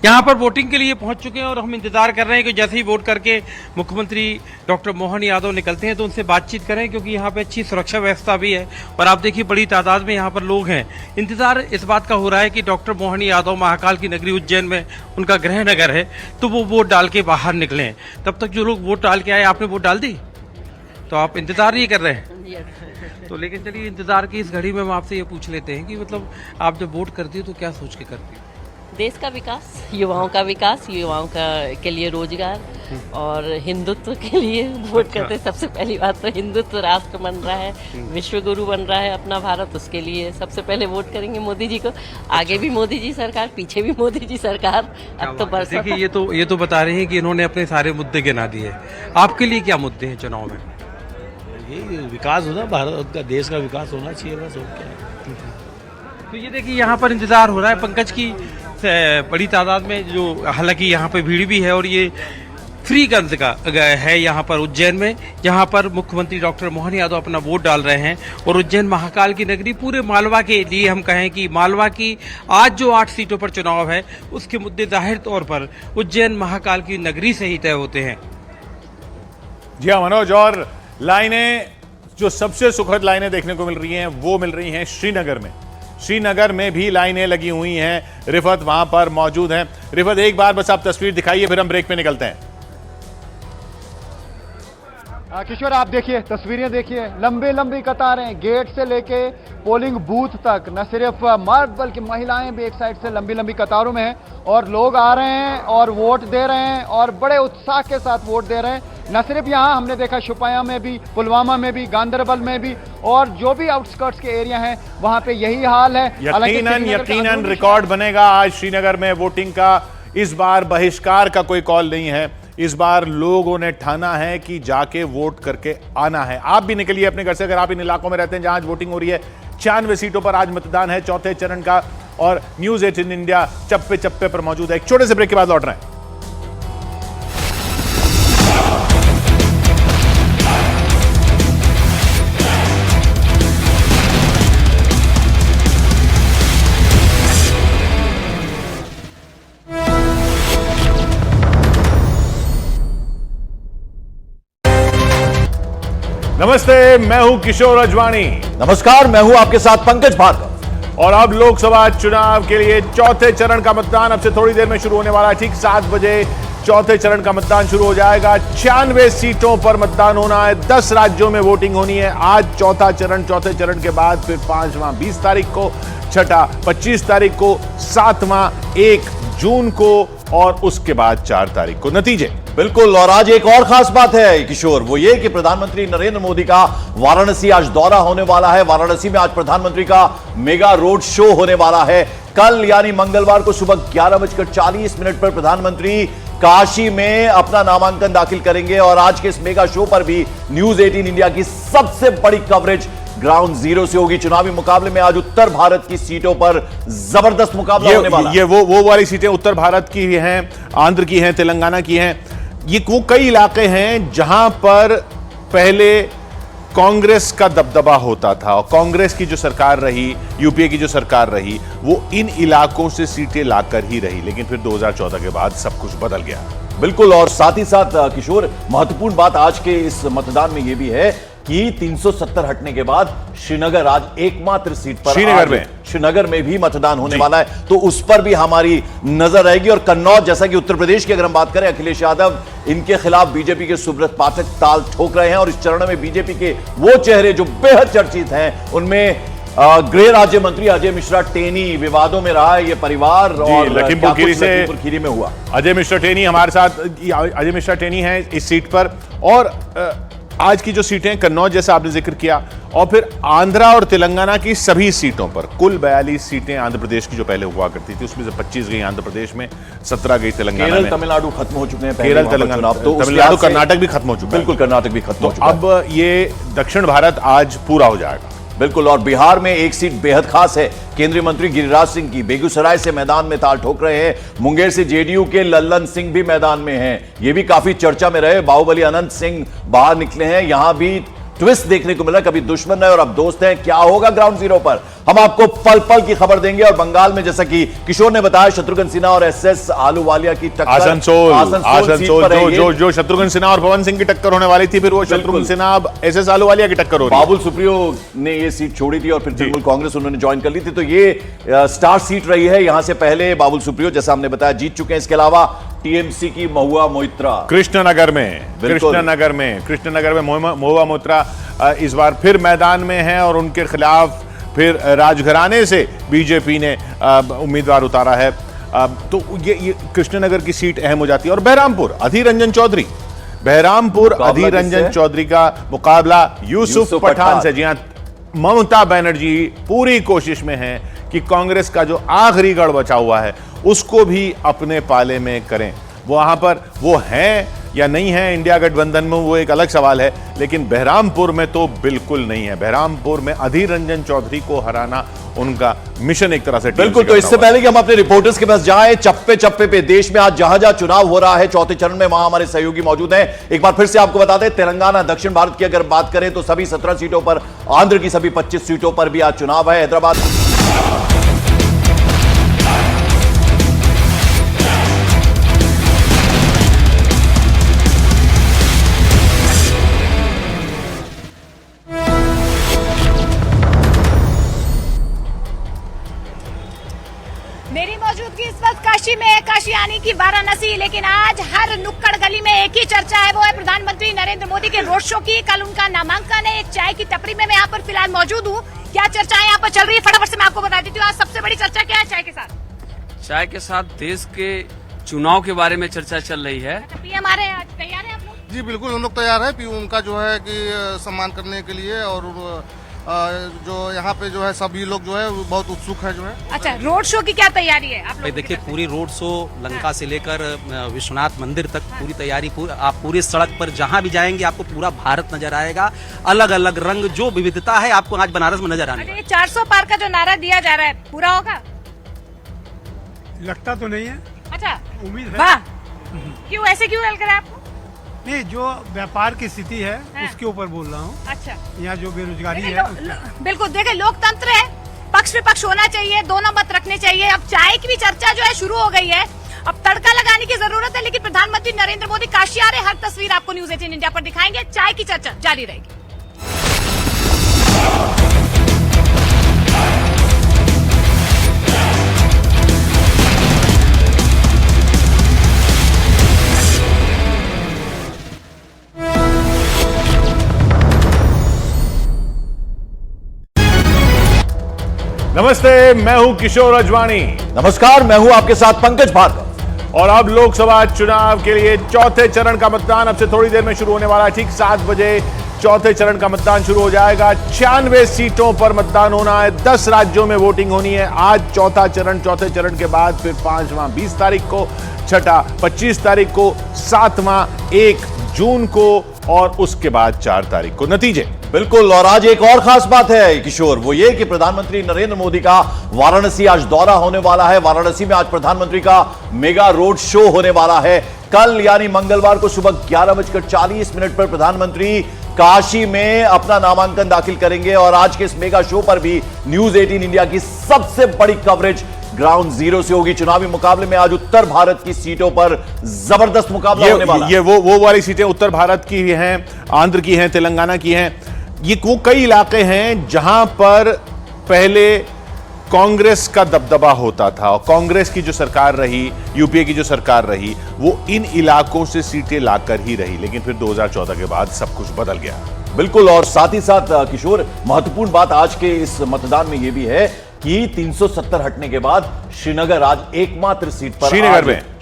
यहाँ पर वोटिंग के लिए पहुंच चुके हैं, और हम इंतजार कर रहे हैं कि जैसे ही वोट करके मुख्यमंत्री डॉक्टर मोहन यादव निकलते हैं तो उनसे बातचीत करें, क्योंकि यहाँ पे अच्छी सुरक्षा व्यवस्था भी है। और आप देखिए, बड़ी तादाद में यहाँ पर लोग हैं। इंतजार इस बात का हो रहा है कि डॉक्टर मोहन यादव, महाकाल की नगरी उज्जैन में उनका गृह नगर है, तो वो वोट डाल के बाहर निकले। तब तक जो लोग वोट डाल के आए, आपने वोट डाल दी, तो आप इंतजार ही कर रहे हैं। तो लेकिन चलिए, इंतजार की इस घड़ी में हम आपसे ये पूछ लेते हैं कि मतलब आप जब वोट करती हो तो क्या सोच के करती हो? देश का विकास, युवाओं का विकास, युवाओं का के लिए रोजगार और हिंदुत्व के लिए वोट करते हैं। सबसे पहली बात तो हिंदुत्व राष्ट्र बन रहा है, विश्व गुरु बन रहा है अपना भारत, उसके लिए सबसे पहले वोट करेंगे मोदी जी को। आगे भी मोदी जी सरकार, पीछे भी मोदी जी सरकार। अब तो बरसों देखिए, ये तो बता रहे हैं कि इन्होंने अपने सारे मुद्दे गिना दिए। आपके लिए क्या मुद्दे हैं चुनाव में? ये विकास होना, भारत का, देश का विकास होना चाहिए, बस। और क्या? तो ये देखिए, यहाँ पर इंतजार हो रहा है पंकज की बड़ी तादाद में, जो हालांकि यहाँ पे भीड़ भी है। और ये फ्रीगंज का है यहाँ पर उज्जैन में, जहाँ पर मुख्यमंत्री डॉक्टर मोहन यादव अपना वोट डाल रहे हैं। और उज्जैन महाकाल की नगरी, पूरे मालवा के लिए हम कहें कि मालवा की आज जो 8 सीटों पर चुनाव है, उसके मुद्दे जाहिर तौर पर उज्जैन महाकाल की नगरी से ही तय होते हैं। जी हाँ मनोज, और लाइनें, जो सबसे सुखद लाइनें देखने को मिल रही हैं वो मिल रही हैं श्रीनगर में। श्रीनगर में भी लाइनें लगी हुई हैं। रिफत वहां पर मौजूद हैं। रिफत, एक बार बस आप तस्वीर दिखाइए, फिर हम ब्रेक पे निकलते हैं। किशोर, आप देखिए, तस्वीरें देखिए, लंबी लंबी कतारें गेट से लेके पोलिंग बूथ तक। न सिर्फ मर्द बल्कि महिलाएं भी एक साइड से लंबी लंबी कतारों में हैं और लोग आ रहे हैं और वोट दे रहे हैं और बड़े उत्साह के साथ वोट दे रहे हैं। न सिर्फ यहाँ हमने देखा, शुपाया में भी, पुलवामा में भी, गांदरबल में भी, और जो भी आउटस्कर्ट्स के एरिया हैं वहां पे यही हाल है। यकीनन रिकॉर्ड बनेगा आज श्रीनगर में वोटिंग का। इस बार बहिष्कार का कोई कॉल नहीं है। इस बार लोगों ने ठाना है कि जाके वोट करके आना है। आप भी निकलिए अपने घर से, अगर आप इन इलाकों में रहते हैं जहां आज वोटिंग हो रही है। 96 सीटों पर आज मतदान है, चौथे चरण का, और न्यूज 18 इंडिया चप्पे चप्पे पर मौजूद है। एक छोटे से ब्रेक के बाद लौट रहे हैं। नमस्ते, मैं हूं किशोर अजवाणी। नमस्कार, मैं हूं आपके साथ पंकज भार्गव। और अब लोकसभा चुनाव के लिए चौथे चरण का मतदान अब से थोड़ी देर में शुरू होने वाला है। ठीक 7 बजे चौथे चरण का मतदान शुरू हो जाएगा। 96 सीटों पर मतदान होना है। 10 राज्यों में वोटिंग होनी है। आज चौथा चरण, चौथे चरण के बाद फिर 5वां 20 तारीख को, छठा 25 तारीख को, 7वां 1 जून को, और उसके बाद 4 तारीख को नतीजे। बिल्कुल, और आज एक और खास बात है किशोर, वो ये कि प्रधानमंत्री नरेंद्र मोदी का वाराणसी आज दौरा होने वाला है। वाराणसी में आज प्रधानमंत्री का मेगा रोड शो होने वाला है। कल यानी मंगलवार को सुबह 11:40 पर प्रधानमंत्री काशी में अपना नामांकन दाखिल करेंगे। और आज के इस मेगा शो पर भी न्यूज 18 इंडिया की सबसे बड़ी कवरेज ग्राउंड जीरो से होगी। चुनावी मुकाबले में आज उत्तर भारत की सीटों पर जबरदस्त मुकाबला होने वाला है। ये वो वाली सीटें उत्तर भारत की हैं, आंध्र की हैं, तेलंगाना की हैं। ये वो कई इलाके हैं जहां पर पहले कांग्रेस का दबदबा होता था, और कांग्रेस की जो सरकार रही, यूपीए की जो सरकार रही, वो इन इलाकों से सीटें लाकर ही रही। लेकिन फिर 2014 के बाद सब कुछ बदल गया। बिल्कुल, और साथ ही साथ किशोर, महत्वपूर्ण बात आज के इस मतदान में यह भी है कि 370 हटने के बाद श्रीनगर आज एकमात्र सीट पर, श्रीनगर में भी मतदान होने वाला है, तो उस पर भी हमारी नजर रहेगी। और कन्नौज, जैसा कि उत्तर प्रदेश की अगर हम बात करें, अखिलेश यादव, इनके खिलाफ बीजेपी के सुब्रत पाठक ताल ठोक रहे हैं। और इस चरण में बीजेपी के वो चेहरे जो बेहद चर्चित हैं, उनमें गृह राज्य मंत्री अजय मिश्रा टेनी विवादों में रहा है ये परिवार, और लखीमपुर खीरी में हुआ। अजय मिश्रा टेनी हमारे साथ, अजय मिश्रा टेनी है इस सीट पर। और आज की जो सीटें, कन्नौज जैसा आपने जिक्र किया, और फिर आंध्रा और तेलंगाना की सभी सीटों पर, कुल 42 सीटें आंध्र प्रदेश की जो पहले हुआ करती थी, उसमें से 25 गई आंध्र प्रदेश में, 17 गई तेलंगाना में। तमिलनाडु खत्म हो चुके हैं, केरल, तेलंगाना, तमिलनाडु, कर्नाटक भी खत्म हो चुका है। बिल्कुल, कर्नाटक भी खत्म हो चुका है। अब ये दक्षिण भारत आज पूरा हो जाएगा। बिल्कुल, और बिहार में एक सीट बेहद खास है, केंद्रीय मंत्री गिरिराज सिंह की। बेगूसराय से मैदान में ताल ठोक रहे हैं। मुंगेर से जेडीयू के लल्लन सिंह भी मैदान में हैं। ये भी काफी चर्चा में रहे। बाहुबली अनंत सिंह बाहर निकले हैं। यहां भी ट्विस्ट देखने को मिला, कभी दुश्मन रहे और अब दोस्त हैं। क्या होगा ग्राउंड जीरो पर, हम आपको पल पल की खबर देंगे। और बंगाल में, जैसा कि किशोर ने बताया, शत्रुघ्न सिन्हा और एसएस आलूवालिया की टक्कर आसनसोल, जो शत्रुघ्न सिन्हा और पवन सिंह की टक्कर होने वाली थी, फिर वो शत्रुघ्न सिन्हा अब एसएस आलूवालिया की टक्कर हो रही है। बाबुल सुप्रियो ने ये सीट छोड़ी थी और फिर तृणमूल कांग्रेस उन्होंने ज्वाइन कर ली थी, तो ये स्टार सीट रही है। यहां से पहले बाबुल सुप्रियो, जैसा हमने बताया, जीत चुके हैं। इसके अलावा टीएमसी की महुआ मोइत्रा कृष्णनगर में महुआ मोइत्रा इस बार फिर मैदान में है, और उनके खिलाफ फिर राजघराने से बीजेपी ने उम्मीदवार उतारा है। तो ये कृष्णनगर की सीट अहम हो जाती है। और बहरामपुर अधीर रंजन चौधरी का मुकाबला यूसुफ पठान से। जी हां, ममता बनर्जी पूरी कोशिश में है कि कांग्रेस का जो आखिरी गढ़ बचा हुआ है उसको भी अपने पाले में करें। वहां पर वो हैं या नहीं है इंडिया गठबंधन में, वो एक अलग सवाल है, लेकिन बहरामपुर में तो बिल्कुल नहीं है। बहरामपुर में अधीर रंजन चौधरी को हराना उनका मिशन एक तरह से। बिल्कुल, तो इससे पहले कि हम अपने रिपोर्टर्स के पास जाएं, चप्पे चप्पे पे देश में आज जहां जहां चुनाव हो रहा है चौथे चरण में, वहां हमारे सहयोगी मौजूद हैं। एक बार फिर से आपको बता दें, तेलंगाना, दक्षिण भारत की अगर बात करें तो सभी 17 सीटों पर, आंध्र की सभी 25 सीटों पर भी आज चुनाव है। हैदराबाद काशी में, काशी यानी कि वाराणसी। लेकिन आज हर नुक्कड़ गली में एक ही चर्चा है, वो है प्रधानमंत्री नरेंद्र मोदी के रोड शो की। कल उनका नामांकन है। एक चाय की टपरी में मैं यहाँ पर फिलहाल मौजूद हूँ। क्या चर्चा यहाँ पर चल रही है, फटाफट से मैं आपको बता देती हूँ। आज सबसे बड़ी चर्चा क्या है चाय के साथ? चाय के साथ देश के चुनाव के बारे में चर्चा चल रही है। पीएम आ रहे हैं आज, तैयार है आप लोग? जी बिल्कुल, हम लोग तैयार हैं उनका जो है कि सम्मान करने के लिए, और जो यहाँ पे जो है सभी लोग जो है बहुत उत्सुक है जो है। अच्छा, रोड शो की क्या तैयारी है आप लोग? देखिए, पूरी रोड शो लंका से लेकर विश्वनाथ मंदिर तक पूरी तैयारी, आप पूरी सड़क पर जहाँ भी जाएंगे आपको पूरा भारत नजर आएगा। अलग अलग रंग, जो विविधता है आपको आज बनारस में नजर आने। 400 पार का जो नारा दिया जा रहा है पूरा होगा? लगता तो नहीं है। अच्छा, उम्मीद है। वाह, क्यों ऐसे क्यों लग रहा है आपको? नहीं, जो व्यापार की स्थिति है उसके ऊपर बोल रहा हूँ। अच्छा, यहाँ जो बेरोजगारी है बिल्कुल। देखे, लोकतंत्र है, पक्ष विपक्ष होना चाहिए, दोनों मत रखने चाहिए। अब चाय की भी चर्चा जो है शुरू हो गई है। अब तड़का लगाने की जरूरत है, लेकिन प्रधानमंत्री नरेंद्र मोदी काशी आ रहे। हर तस्वीर आपको न्यूज 18 इंडिया पर दिखाएंगे। चाय की चर्चा जारी रहेगी। नमस्ते, मैं हूं किशोर अजवाणी। नमस्कार, मैं हूं आपके साथ पंकज भार्गव। और अब लोकसभा चुनाव के लिए चौथे चरण का मतदान अब से थोड़ी देर में शुरू होने वाला है। ठीक 7 बजे चौथे चरण का मतदान शुरू हो जाएगा। 96 सीटों पर मतदान होना है, 10 राज्यों में वोटिंग होनी है। आज चौथा चरण के बाद फिर 5वां 20 तारीख को, छठा 25 तारीख को, 7वां 1 जून को और उसके बाद 4 तारीख को नतीजे। बिल्कुल, और आज एक और खास बात है किशोर, वो ये कि प्रधानमंत्री नरेंद्र मोदी का वाराणसी आज दौरा होने वाला है। वाराणसी में आज प्रधानमंत्री का मेगा रोड शो होने वाला है। कल यानी मंगलवार को सुबह 11:40 पर प्रधानमंत्री काशी में अपना नामांकन दाखिल करेंगे। और आज के इस मेगा शो पर भी न्यूज 18 इंडिया की सबसे बड़ी कवरेज ग्राउंड जीरो से होगी। चुनावी मुकाबले में आज उत्तर भारत की सीटों पर जबरदस्त मुकाबला होने वाला है। ये वो वाली सीटें उत्तर भारत की हैं, आंध्र की हैं, तेलंगाना की हैं। ये वो कई इलाके हैं जहां पर पहले कांग्रेस का दबदबा होता था और कांग्रेस की जो सरकार रही, यूपीए की जो सरकार रही, वो इन इलाकों से सीटें लाकर ही रही। लेकिन फिर 2014 के बाद सब कुछ बदल गया। बिल्कुल, और साथ ही साथ किशोर, महत्वपूर्ण बात आज के इस मतदान में यह भी है कि 370 हटने के बाद श्रीनगर आज एकमात्र सीट पर,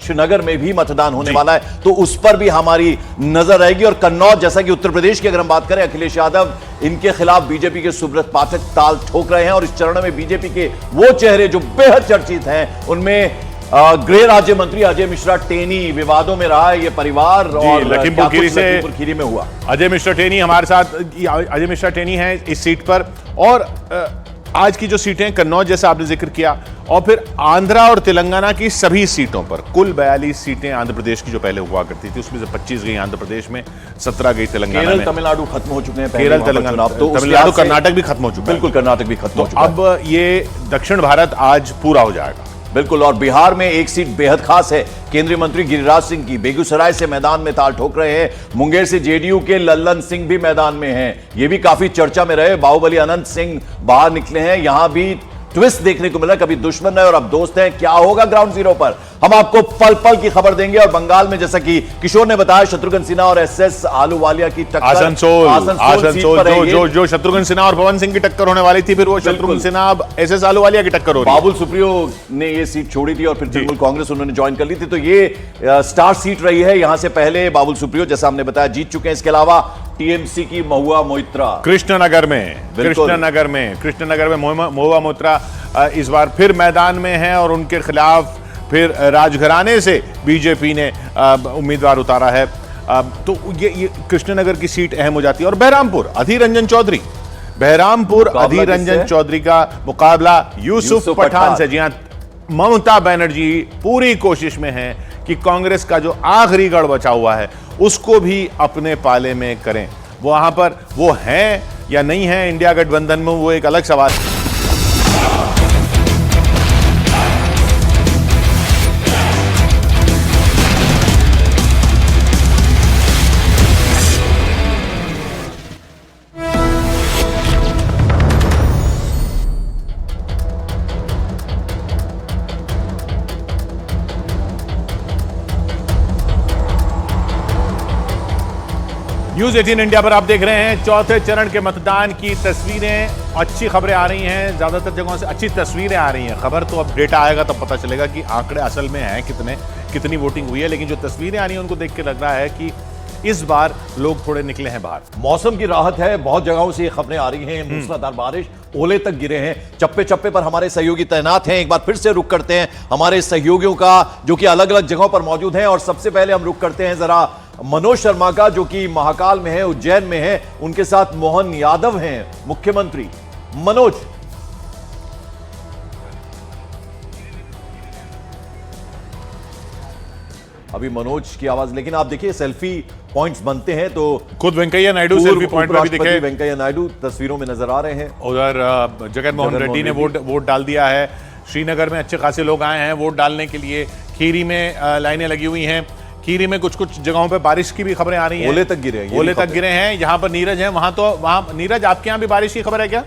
श्रीनगर में भी मतदान होने वाला है। तो उस पर भी हमारी नजर रहेगी। और कन्नौज, जैसा कि उत्तर प्रदेश की अगर हम बात करें, अखिलेश यादव, इनके खिलाफ बीजेपी के सुब्रत पाठक ताल ठोक रहे हैं। और इस चरण में बीजेपी के वो चेहरे जो बेहद चर्चित हैं, उनमें गृह राज्य मंत्री अजय मिश्रा टेनी विवादों में रहा है ये परिवार। और लखीमपुर खीरी में हुआ। अजय मिश्रा टेनी हमारे साथ, अजय मिश्रा टेनी है इस सीट पर। और आज की जो सीटें, कन्नौज जैसा आपने जिक्र किया, और फिर आंध्रा और तेलंगाना की सभी सीटों पर, कुल 42 सीटें आंध्र प्रदेश की जो पहले हुआ करती थी, उसमें से 25 गई आंध्र प्रदेश में, 17 गई तेलंगाना में। तमिलनाडु खत्म हो चुके हैं, केरल, तेलंगाना, तमिलनाडु, कर्नाटक भी खत्म हो चुका है। बिल्कुल, कर्नाटक भी खत्म हो चुका है। अब ये दक्षिण भारत आज पूरा हो जाएगा। बिल्कुल, और बिहार में एक सीट बेहद खास है, केंद्रीय मंत्री गिरिराज सिंह की। बेगूसराय से मैदान में ताल ठोक रहे हैं। मुंगेर से जेडीयू के लल्लन सिंह भी मैदान में हैं। ये भी काफी चर्चा में रहे। बाहुबली अनंत सिंह बाहर निकले हैं। यहां भी ट्विस्ट देखने को मिला, कभी दुश्मन रहे और अब दोस्त हैं। क्या होगा ग्राउंड जीरो पर, हम आपको पल पल की खबर देंगे। और बंगाल में, जैसा कि किशोर ने बताया, शत्रुघ्न सिन्हा और एसएस आलूवालिया की टक्कर। आसनसोल जो शत्रुघ्न सिन्हा और पवन सिंह की टक्कर होने वाली थी, फिर वो शत्रुघ्न सिन्हा अब एसएस आलूवालिया की टक्कर हो रही है। बाबुल सुप्रियो ने ये सीट छोड़ी थी और फिर तृणमूल कांग्रेस उन्होंने ज्वाइन कर ली थी। तो ये स्टार सीट रही है। यहां से पहले बाबुल सुप्रियो, जैसा हमने बताया, जीत चुके हैं। इसके अलावा टीएमसी की महुआ मोइत्रा कृष्णनगर में महुआ मोइत्रा इस बार फिर मैदान में हैं और उनके खिलाफ फिर राजघराने से बीजेपी ने उम्मीदवार उतारा है। तो ये कृष्णनगर की सीट अहम हो जाती है। और बहरामपुर अधीर रंजन चौधरी का मुकाबला यूसुफ पठान से। जी हां, ममता बनर्जी पूरी कोशिश में है कि कांग्रेस का जो आखिरी गढ़ बचा हुआ है उसको भी अपने पाले में करें। वहां पर वो हैं या नहीं है इंडिया गठबंधन में, वो एक अलग सवाल है। न्यूज 18 इंडिया पर आप देख रहे हैं चौथे चरण के मतदान की तस्वीरें। अच्छी खबरें आ रही हैं, ज्यादातर जगहों से अच्छी तस्वीरें आ रही हैं। खबर तो अब डेटा आएगा तब पता चलेगा कि आंकड़े असल में हैं कितनी वोटिंग हुई है, लेकिन जो तस्वीरें आ रही हैं उनको देख के लग रहा है कि इस बार लोग थोड़े निकले हैं बाहर। मौसम की राहत है, बहुत जगहों से ये खबरें आ रही हैं, मूसलाधार बारिश, ओले तक गिरे हैं, चप्पे चप्पे पर हमारे सहयोगी तैनात हैं। एक बार फिर से रुक करते हैं हमारे सहयोगियों का जो कि अलग अलग जगहों पर मौजूद हैं, और सबसे पहले हम रुक करते हैं जरा मनोज शर्मा का जो कि महाकाल में है, उज्जैन में है। उनके साथ मोहन यादव हैं, मुख्यमंत्री। मनोज, अभी मनोज की आवाज, लेकिन आप देखिए सेल्फी पॉइंट्स बनते हैं तो खुद वेंकैया नायडू सेल्फी पॉइंट पर भी दिखे। वेंकैया नायडू तस्वीरों में नजर आ रहे हैं। उधर जगनमोहन रेड्डी ने वोट डाल दिया है। श्रीनगर में अच्छे खासे लोग आए हैं वोट डालने के लिए। खीरी में लाइनें लगी हुई हैं। खीरी में कुछ जगहों पे बारिश की भी खबरें आ रही हैं। ओले तक गिरे हैं। ओले तक गिरे हैं। यहाँ पर नीरज है, वहां नीरज आपके यहाँ भी बारिश की खबर है क्या?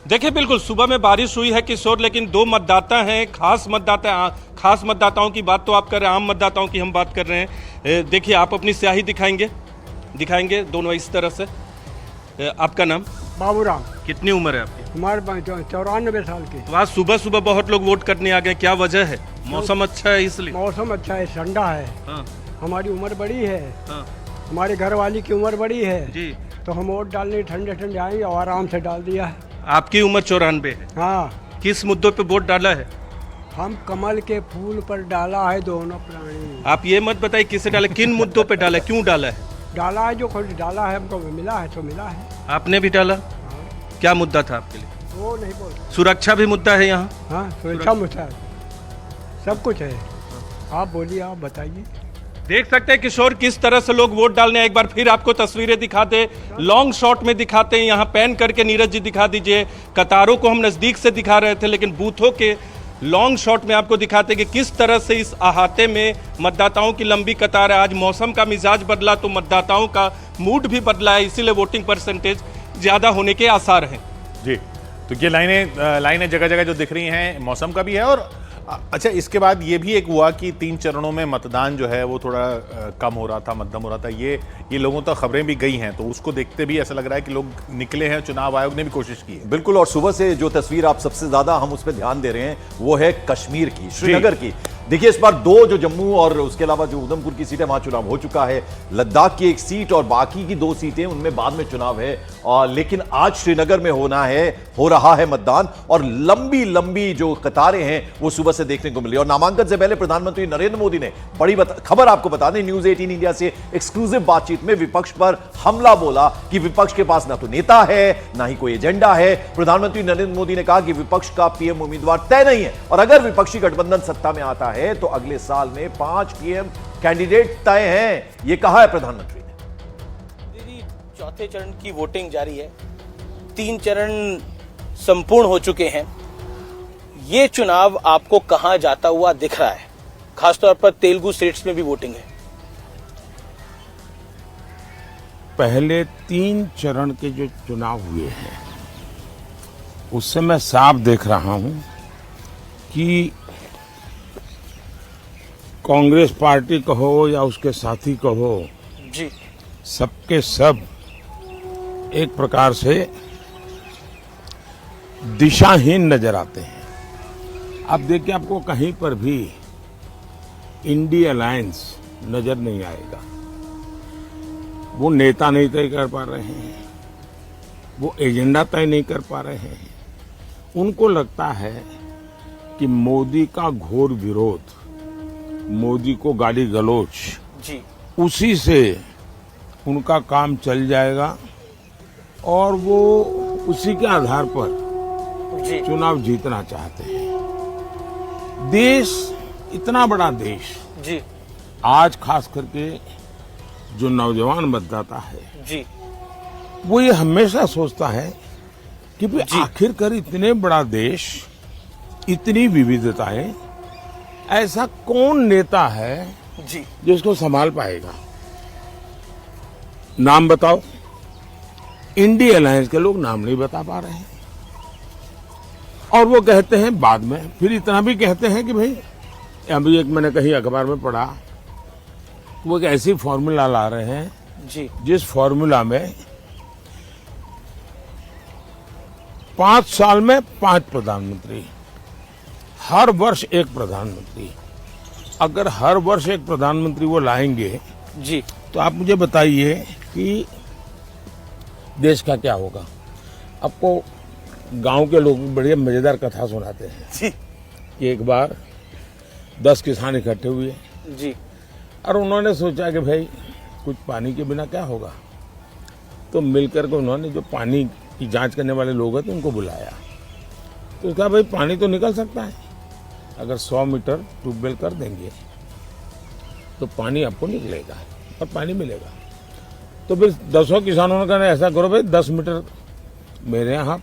देखिए बिल्कुल सुबह में बारिश हुई है किशोर, लेकिन दो मतदाता हैं, खास मतदाताओं की बात तो आप कर रहे हैं, आम मतदाताओं की हम बात कर रहे हैं। देखिए आप अपनी स्याही दिखाएंगे दोनों इस तरह से। आपका नाम? बाबूराम। कितनी उम्र है आपकी? हमारे 94 साल की। तो आज सुबह बहुत लोग वोट करने आ गए, क्या वजह है? मौसम अच्छा है इसलिए? मौसम अच्छा है, ठंडा है। हाँ। हमारी उम्र बड़ी है। हाँ। हमारे घर वाली की उम्र बड़ी है जी, तो हम वोट डालने ठंडे आएंगे और आराम से डाल दिया है। आपकी उम्र 94 है। हाँ। किस मुद्दों पे वोट डाला है? हम कमल के फूल पर डाला है, दोनों प्राणी। आप ये मत बताइए किसे डाला, किन मुद्दों पे डाला है, क्यों डाला है? डाला है जो खुद डाला है, हमको मिला है तो मिला है। आपने भी डाला? क्या मुद्दा था आपके लिए? वो नहीं बोल। सुरक्षा भी मुद्दा है यहाँ? हाँ, सुरक्षा मुद्दा है, सब कुछ है। आप बोलिए, आप बताइए। देख सकते हैं किशोर किस तरह से लोग वोट डालने। एक बार फिर आपको तस्वीरें दिखाते, लॉन्ग शॉट में दिखाते हैं, यहाँ पैन करके नीरज जी दिखा दीजिए। कतारों को हम नजदीक से दिखा रहे थे, लेकिन बूथों के लॉन्ग शॉट में आपको दिखाते कि किस तरह से इस अहाते में मतदाताओं की लंबी कतार है। आज मौसम का मिजाज बदला तो मतदाताओं का मूड भी बदला है, इसीलिए वोटिंग परसेंटेज ज्यादा होने के आसार हैं। जी, तो ये लाइनें जगह जगह जो दिख रही हैं मौसम का भी है। और अच्छा, इसके बाद ये भी एक हुआ कि 3 चरणों में मतदान जो है वो थोड़ा कम हो रहा था, मध्यम हो रहा था। ये लोगों तक खबरें भी गई हैं, तो उसको देखते भी ऐसा लग रहा है कि लोग निकले हैं। चुनाव आयोग ने भी कोशिश की है। बिल्कुल, और सुबह से जो तस्वीर आप सबसे ज्यादा हम उस पर ध्यान दे रहे हैं वो है कश्मीर की, श्रीनगर की। देखिए, इस बार 2 जो जम्मू और उसके अलावा जो उधमपुर की सीटें, वहां चुनाव हो चुका है। लद्दाख की 1 सीट और बाकी की 2 सीटें उनमें बाद में चुनाव है। लेकिन आज श्रीनगर में हो रहा है मतदान, और लंबी जो कतारें हैं वो सुबह से देखने को मिली। और नामांकन से पहले प्रधानमंत्री नरेंद्र मोदी ने बड़ी खबर आपको बता दें, न्यूज 18 इंडिया से एक्सक्लूसिव बातचीत में विपक्ष पर हमला बोला कि विपक्ष के पास ना तो नेता है ना ही कोई एजेंडा है। प्रधानमंत्री नरेंद्र मोदी ने कहा कि विपक्ष का पीएम उम्मीदवार तय नहीं है, और अगर विपक्षी गठबंधन सत्ता में आता है तो अगले साल में 5 पीएम कैंडिडेट तय हैं, यह कहा है प्रधानमंत्री ने। दीदी, चौथे चरण की वोटिंग जारी है। 3 चरण संपूर्ण हो चुके हैं। ये चुनाव आपको कहां जाता हुआ दिख रहा है? खासतौर पर तेलुगु स्टेट्स में भी वोटिंग है। पहले 3 चरण के जो चुनाव हुए हैं उससे मैं साफ देख रहा हूं कि कांग्रेस पार्टी कहो या उसके साथी कहो जी, सबके सब एक प्रकार से दिशाहीन नजर आते हैं। अब देखिए, आपको कहीं पर भी इंडिया अलायंस नजर नहीं आएगा। वो नेता नहीं तय कर पा रहे हैं, वो एजेंडा तय नहीं कर पा रहे हैं। उनको लगता है कि मोदी का घोर विरोध, मोदी को गाली गलौज जी, उसी से उनका काम चल जाएगा और वो उसी के आधार पर जी चुनाव जीतना चाहते हैं। देश, इतना बड़ा देश जी, आज खास करके जो नौजवान मतदाता है जी, वो ये हमेशा सोचता है कि भाई आखिरकार इतने बड़ा देश, इतनी विविधताएं, ऐसा कौन नेता है जी जो इसको संभाल पाएगा? नाम बताओ। इंडिया अलायंस के लोग नाम नहीं बता पा रहे हैं, और वो कहते हैं बाद में, फिर इतना भी कहते हैं कि भाई, अभी एक मैंने कहीं अखबार में पढ़ा वो एक ऐसी फॉर्मूला ला रहे हैं जी जिस फॉर्मूला में 5 साल में 5 प्रधानमंत्री, हर वर्ष एक प्रधानमंत्री। अगर हर वर्ष एक प्रधानमंत्री वो लाएंगे जी तो आप मुझे बताइए कि देश का क्या होगा। आपको गांव के लोग बड़ी मजेदार कथा सुनाते हैं जी कि एक बार 10 किसान इकट्ठे हुए जी और उन्होंने सोचा कि भाई कुछ पानी के बिना क्या होगा, तो मिलकर के उन्होंने जो पानी की जांच करने वाले लोग हैं तो उनको बुलाया। तो कहा भाई पानी तो निकल सकता है, अगर 100 मीटर ट्यूबवेल कर देंगे तो पानी आपको निकलेगा और पानी मिलेगा। तो फिर 10 किसानों ने कहा ऐसा करो भाई 10 मीटर मेरे यहाँ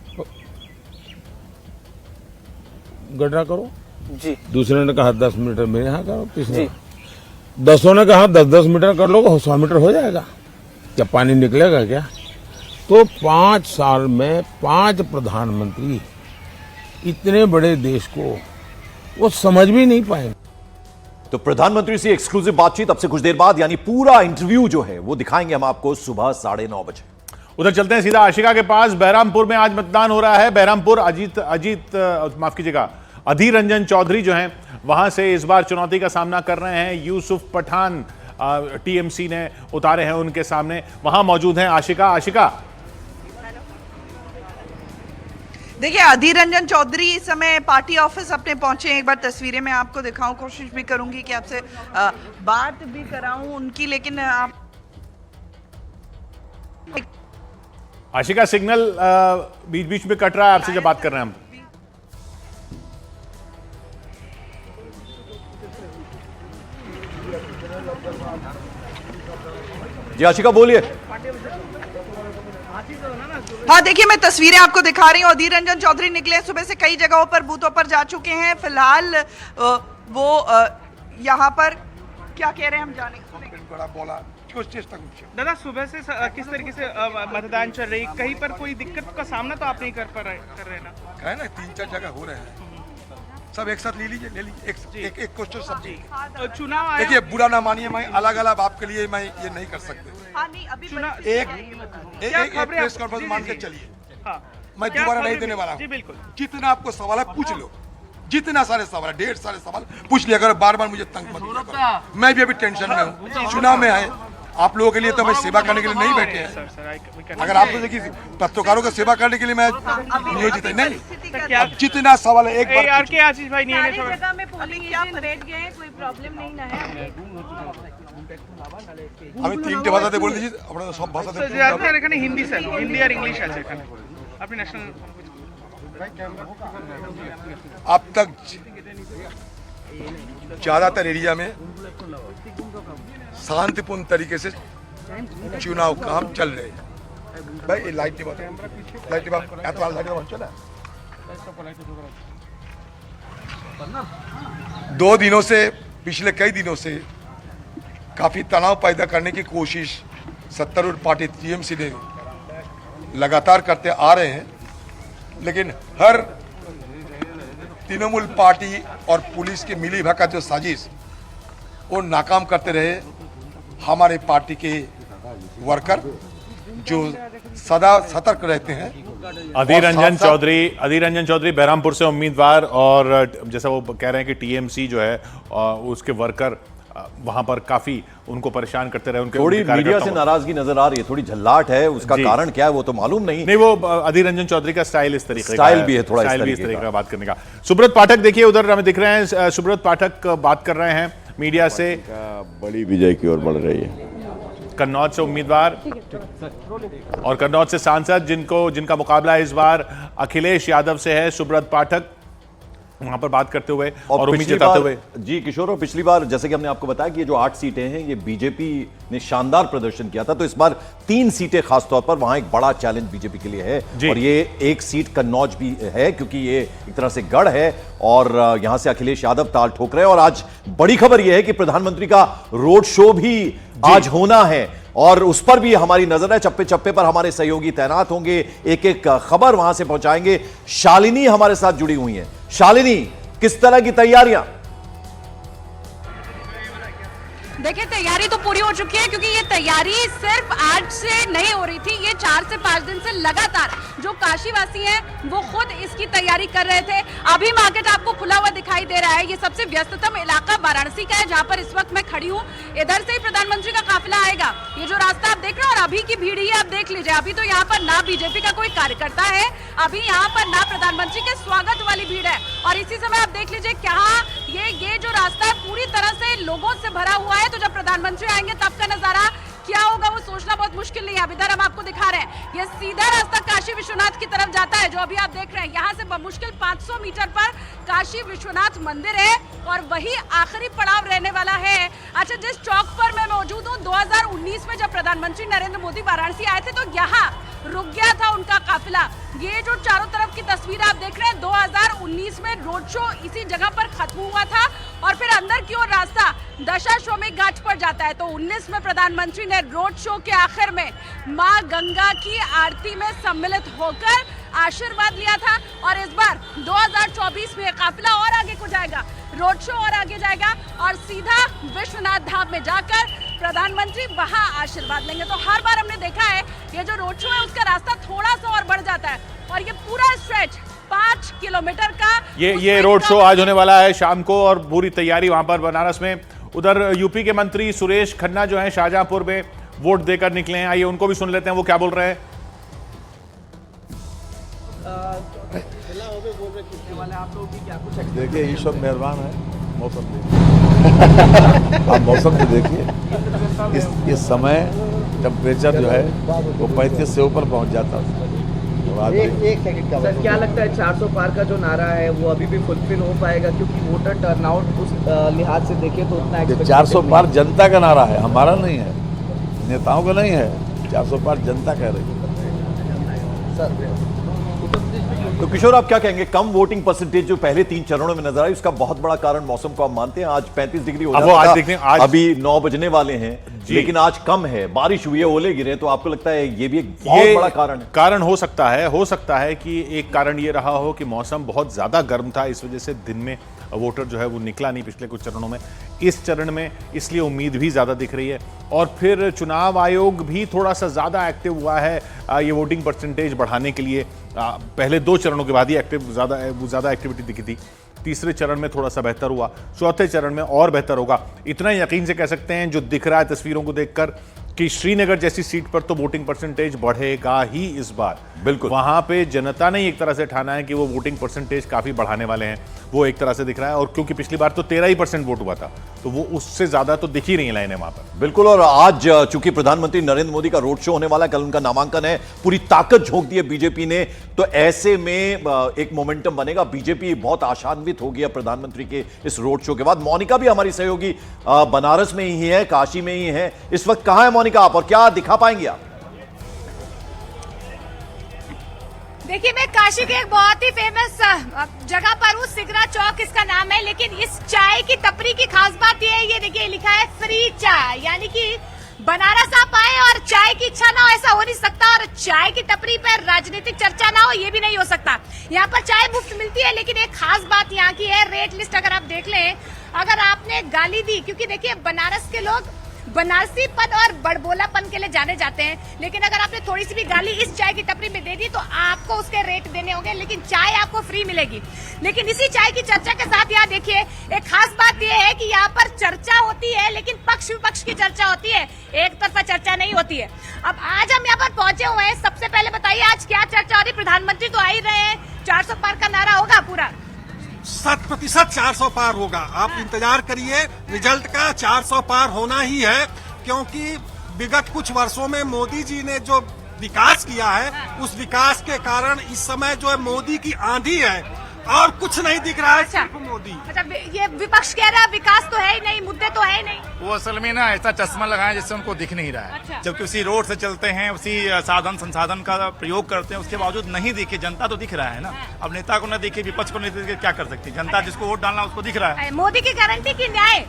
गड्ढा करो जी। दूसरे ने कहा 10 मीटर मेरे यहाँ करो, तीसरे 10 ने कहा 10-10 मीटर कर लो, 100 मीटर हो जाएगा, क्या पानी निकलेगा क्या? तो 5 साल में 5 प्रधानमंत्री इतने बड़े देश को वो समझ भी नहीं पाएंगे। तो प्रधानमंत्री से एक्सक्लूसिव बातचीत अब से कुछ देर बाद, यानी पूरा इंटरव्यू जो है वो दिखाएंगे हम आपको सुबह 9:30 बजे। उधर चलते हैं सीधा आशिका के पास। बहरामपुर में आज मतदान हो रहा है। बहरामपुर माफ कीजिएगा, अधीर रंजन चौधरी जो हैं वहां से इस बार चुनौती का सामना कर रहे हैं। यूसुफ पठान टीएमसी ने उतारे हैं उनके सामने, वहां मौजूद हैं आशिका। देखिए, अधीर रंजन चौधरी इस समय पार्टी ऑफिस अपने पहुंचे हैं। एक बार तस्वीरें मैं आपको दिखाऊं, कोशिश भी करूंगी कि आपसे बात भी कराऊं उनकी, लेकिन आप आशिका सिग्नल बीच बीच में कट रहा है आपसे जब बात कर रहे हैं हम। जी आशिका बोलिए। हाँ, देखिए मैं तस्वीरें आपको दिखा रही हूँ। अधीर रंजन चौधरी निकले सुबह से कई जगहों पर, बूथों पर जा चुके हैं। फिलहाल वो यहाँ पर क्या कह रहे हैं हम जाने दादा, सुबह से किस तरीके से मतदान चल रही है? कहीं पर कोई दिक्कत का सामना तो आप नहीं कर रहे ना? है ना, 3-4 जगह हो रहे हैं, सब एक साथ ले लीजिए एक क्वेश्चन सब जी। चुनाव देखिए, बुरा ना मानिए, मैं अलग आपके लिए मैं ये नहीं कर सकते। हाँ, नहीं, अभी एक प्रेस कॉन्फ्रेंस मान के चलिए, मैं दोबारा नहीं देने वाला हूँ। बिल्कुल, जितना आपको सवाल है पूछ लो, जितना सारे सवाल, 1.5 सारे सवाल पूछ लिया। अगर बार बार मुझे तंग मत करो, मैं भी अभी टेंशन में हूँ। चुनाव में आए आप लोगों के लिए, तो मैं सेवा करने के लिए नहीं बैठे हैं। अगर आप तो देखिए पत्रकारों को सेवा करने के लिए मैं नियोजित है नहीं। अब जितना सवाल है एक बार आशीष भाई नहीं जगह में पोलिंग क्या बैठ गए हैं, कोई प्रॉब्लम नहीं ना है। हमें 3 भाषाते बोल दीजिए, अपना सब भाषाते हिंदी सर, हिंदी और इंग्लिश আছে এখানে আপনি ন্যাশনাল। अब तक ज्यादातर एरिया में शांतिपूर्ण तरीके से चुनाव काम चल रहे हैं। भाई लाइट चला 2 दिनों से, पिछले कई दिनों से काफी तनाव पैदा करने की कोशिश सत्तारूढ़ पार्टी टीएमसी ने लगातार करते आ रहे हैं, लेकिन हर तृणमूल पार्टी और पुलिस की मिली भगत जो साजिश वो नाकाम करते रहे। हमारे पार्टी के वर्कर जो सदा सतर्क रहते हैं। अधीर रंजन चौधरी बहरामपुर से उम्मीदवार, और जैसा वो कह रहे हैं कि टीएमसी जो है उसके वर्कर वहां पर काफी उनको परेशान करते रहे। उनके थोड़ी मीडिया से नाराजगी नजर आ रही है, थोड़ी झल्लाहट है, उसका कारण क्या है वो तो मालूम नहीं। वो अधीर रंजन चौधरी का स्टाइल इस तरीके स्टाइल भी है, थोड़ा इस तरीके का बात करने का। सुब्रत पाठक देखिए उधर हमें दिख रहे हैं, सुब्रत पाठक बात कर रहे हैं मीडिया से। बड़ी विजय की ओर बढ़ रही है। कन्नौज से उम्मीदवार और कन्नौज से सांसद जिनका मुकाबला इस बार अखिलेश यादव से है, सुब्रत पाठक वहां पर बात करते हुए और उम्मीद जताते हुए। जी किशोर, और पिछली बार जैसे कि हमने आपको बताया कि ये जो 8 सीटें हैं ये बीजेपी ने शानदार प्रदर्शन किया था, तो इस बार 3 सीटें खासतौर पर वहां एक बड़ा चैलेंज बीजेपी के लिए है, और ये एक सीट कन्नौज भी है क्योंकि ये एक तरह से गढ़ है और यहां से अखिलेश यादव ताल ठोक रहे हैं। और आज बड़ी खबर यह है कि प्रधानमंत्री का रोड शो भी आज होना है और उस पर भी हमारी नजर है। चप्पे चप्पे पर हमारे सहयोगी तैनात होंगे, एक एक खबर वहां से पहुंचाएंगे। शालिनी हमारे साथ जुड़ी हुई हैं। शालिनी, किस तरह की तैयारियां? देखिए तैयारी तो पूरी हो चुकी है, क्योंकि ये तैयारी सिर्फ आज से नहीं हो रही थी, ये 4 से 5 दिन से लगातार जो काशीवासी हैं वो खुद इसकी तैयारी कर रहे थे। अभी मार्केट आपको खुला हुआ दिखाई दे रहा है। ये सबसे व्यस्ततम इलाका वाराणसी का है, जहाँ पर इस वक्त मैं खड़ी हूँ। इधर से ही प्रधानमंत्री का काफिला आएगा। ये जो रास्ता आप देख रहे हो और अभी की भीड़ ही आप देख लीजिए। अभी तो यहाँ पर ना बीजेपी का कोई कार्यकर्ता है, अभी यहाँ पर ना प्रधानमंत्री के स्वागत वाली भीड़ है। और इसी समय आप देख लीजिए क्या ये जो रास्ता है पूरी तरह से लोगों से भरा हुआ है। तो जब प्रधानमंत्री आएंगे तब का नजारा क्या होगा वो सोचना बहुत मुश्किल नहीं है। अब इधर हम आपको दिखा रहे हैं, ये सीधा रास्ता काशी विश्वनाथ की तरफ जाता है, जो अभी आप देख रहे हैं। यहाँ से मुश्किल 500 मीटर पर काशी विश्वनाथ मंदिर है और वही आखिरी पड़ाव रहने वाला है। अच्छा, जिस चौक पर मैं मौजूद हूँ, 2019 में जब प्रधानमंत्री नरेंद्र मोदी वाराणसी आए थे तो यहाँ रुक गया था उनका काफिला। ये जो चारों तरफ की तस्वीर आप देख रहे हैं, 2019 में रोड शो इसी जगह पर खत्म हुआ था और फिर अंदर की ओर रास्ता दशाश्वमेध घाट पर जाता है। तो 19 में प्रधानमंत्री ने रोड शो के आखिर में मां गंगा की आरती में सम्मिलित होकर आशीर्वाद लिया था और इस बार 2024 में काफिला और आगे को जाएगा, रोड शो और आगे जाएगा और सीधा विश्वनाथ धाम में जाकर प्रधानमंत्री वहां आशीर्वाद लेंगे। तो हर बार हमने देखा है ये जो रोड शो है उसका रास्ता थोड़ा सा और बढ़ जाता है और ये पूरा स्ट्रेच 5 किलोमीटर का ये रोड शो आज होने वाला है शाम को और पूरी तैयारी वहां पर बनारस में। उधर यूपी के मंत्री सुरेश खन्ना जो हैं शाहजहांपुर में वोट देकर निकले हैं, आइए उनको भी सुन लेते हैं वो क्या बोल रहे हैं। देखिए ईश्वर मेहरबान है, मौसम देखिए आप मौसम भी देखिए। इस समय टेम्परेचर जो है वो 35 से ऊपर पहुंच जाता है। एक सेकंड का सर, क्या लगता है 400 पार का जो नारा है वो अभी भी फुलफिल हो पाएगा, क्योंकि वोटर टर्नआउट उस लिहाज से देखे तो उतना 400 पार जनता का नारा है, हमारा नहीं है, नेताओं का नहीं है। 400 पार जनता कह रही है सर। तो किशोर आप क्या कहेंगे, कम वोटिंग परसेंटेज जो पहले 3 चरणों में नजर आई उसका बहुत बड़ा कारण मौसम को आप मानते हैं? आज 35 डिग्री हो जाता था, अभी 9 बजने वाले हैं लेकिन आज कम है, बारिश हुई है, ओले गिरे, तो आपको लगता है ये भी एक बहुत बड़ा कारण है? कारण हो सकता है कि एक कारण ये रहा हो कि मौसम बहुत ज्यादा गर्म था, इस वजह से दिन में वोटर जो है वो निकला नहीं पिछले कुछ चरणों में। इस चरण में इसलिए उम्मीद भी ज्यादा दिख रही है और फिर चुनाव आयोग भी थोड़ा सा ज्यादा एक्टिव हुआ है ये वोटिंग परसेंटेज बढ़ाने के लिए। पहले 2 चरणों के बाद ही ज्यादा एक्टिविटी दिखी थी, तीसरे चरण में थोड़ा सा बेहतर हुआ, चौथे चरण में और बेहतर होगा। इतना यकीन से कह सकते हैं जो दिख रहा है तस्वीरों को देखकर कि श्रीनगर जैसी सीट पर तो वोटिंग परसेंटेज बढ़ेगा ही इस बार। बिल्कुल, वहां पे जनता ने एक तरह से ठाना है कि वो वोटिंग परसेंटेज काफी बढ़ाने वाले हैं, वो एक तरह से दिख रहा है। और क्योंकि पिछली बार तो 13% वोट हुआ था तो वो उससे ज्यादा तो दिख ही रही लाइनें वहां पर। बिल्कुल, और आज चूंकि प्रधानमंत्री नरेंद्र मोदी का रोड शो होने वाला है, कल उनका नामांकन है, पूरी ताकत झोंक दी है बीजेपी ने, तो ऐसे में एक मोमेंटम बनेगा। बीजेपी बहुत आशान्वित हो गया प्रधानमंत्री के इस रोड शो के बाद। मोनिका भी हमारी सहयोगी बनारस में ही है, काशी में ही है, इस वक्त कहां है मोनिका आप और क्या दिखा पाएंगे आप? देखिए मैं काशी के एक बहुत ही फेमस जगह पर हूँ, सिगरा चौक इसका नाम है, लेकिन इस चाय की टपरी की खास बात यह है, ये देखिए लिखा है फ्री चाय, यानी कि बनारस आप आए और चाय की इच्छा ना हो ऐसा हो नहीं सकता, और चाय की टपरी पर राजनीतिक चर्चा ना हो ये भी नहीं हो सकता। यहाँ पर चाय मुफ्त मिलती है, लेकिन एक खास बात यहाँ की है, रेट लिस्ट अगर आप देख लें, अगर आपने गाली दी, क्योंकि देखिए बनारस के लोग बनारसी पद और बड़बोलापन के लिए जाने जाते हैं, लेकिन अगर आपने थोड़ी सी भी गाली इस चाय की टपरी में दे दी तो आपको उसके रेट देने होंगे, लेकिन चाय आपको फ्री मिलेगी। लेकिन इसी चाय की चर्चा के साथ यहाँ देखिए एक खास बात यह है कि यहाँ पर चर्चा होती है, लेकिन पक्ष विपक्ष की चर्चा होती है, एक तरफा चर्चा नहीं होती है। अब आज हम यहाँ पर पहुंचे हुए हैं, सबसे पहले बताइए आज क्या चर्चा हो रही? प्रधानमंत्री तो आ ही रहे हैं, 400 पार का नारा होगा पूरा? 100% 400 पार होगा, आप इंतजार करिए रिजल्ट का। 400 पार होना ही है, क्योंकि विगत कुछ वर्षों में मोदी जी ने जो विकास किया है, उस विकास के कारण इस समय जो है मोदी की आंधी है और कुछ नहीं दिख रहा है। अच्छा, सिर्फ मोदी। अच्छा, ये विपक्ष कह रहा है विकास तो है ही नहीं, मुद्दे तो है ही नहीं। वो असल में ना ऐसा चश्मा लगाए जिससे उनको दिख नहीं रहा है। अच्छा। जबकि उसी रोड से चलते हैं, उसी साधन संसाधन का प्रयोग करते हैं, उसके बावजूद नहीं दिखे। जनता तो दिख रहा है ना, अब नेता को न दिखे, विपक्ष को नहीं दिखे, क्या कर सकती है जनता? जिसको वोट डालना उसको दिख रहा है। मोदी की गारंटी की न्याय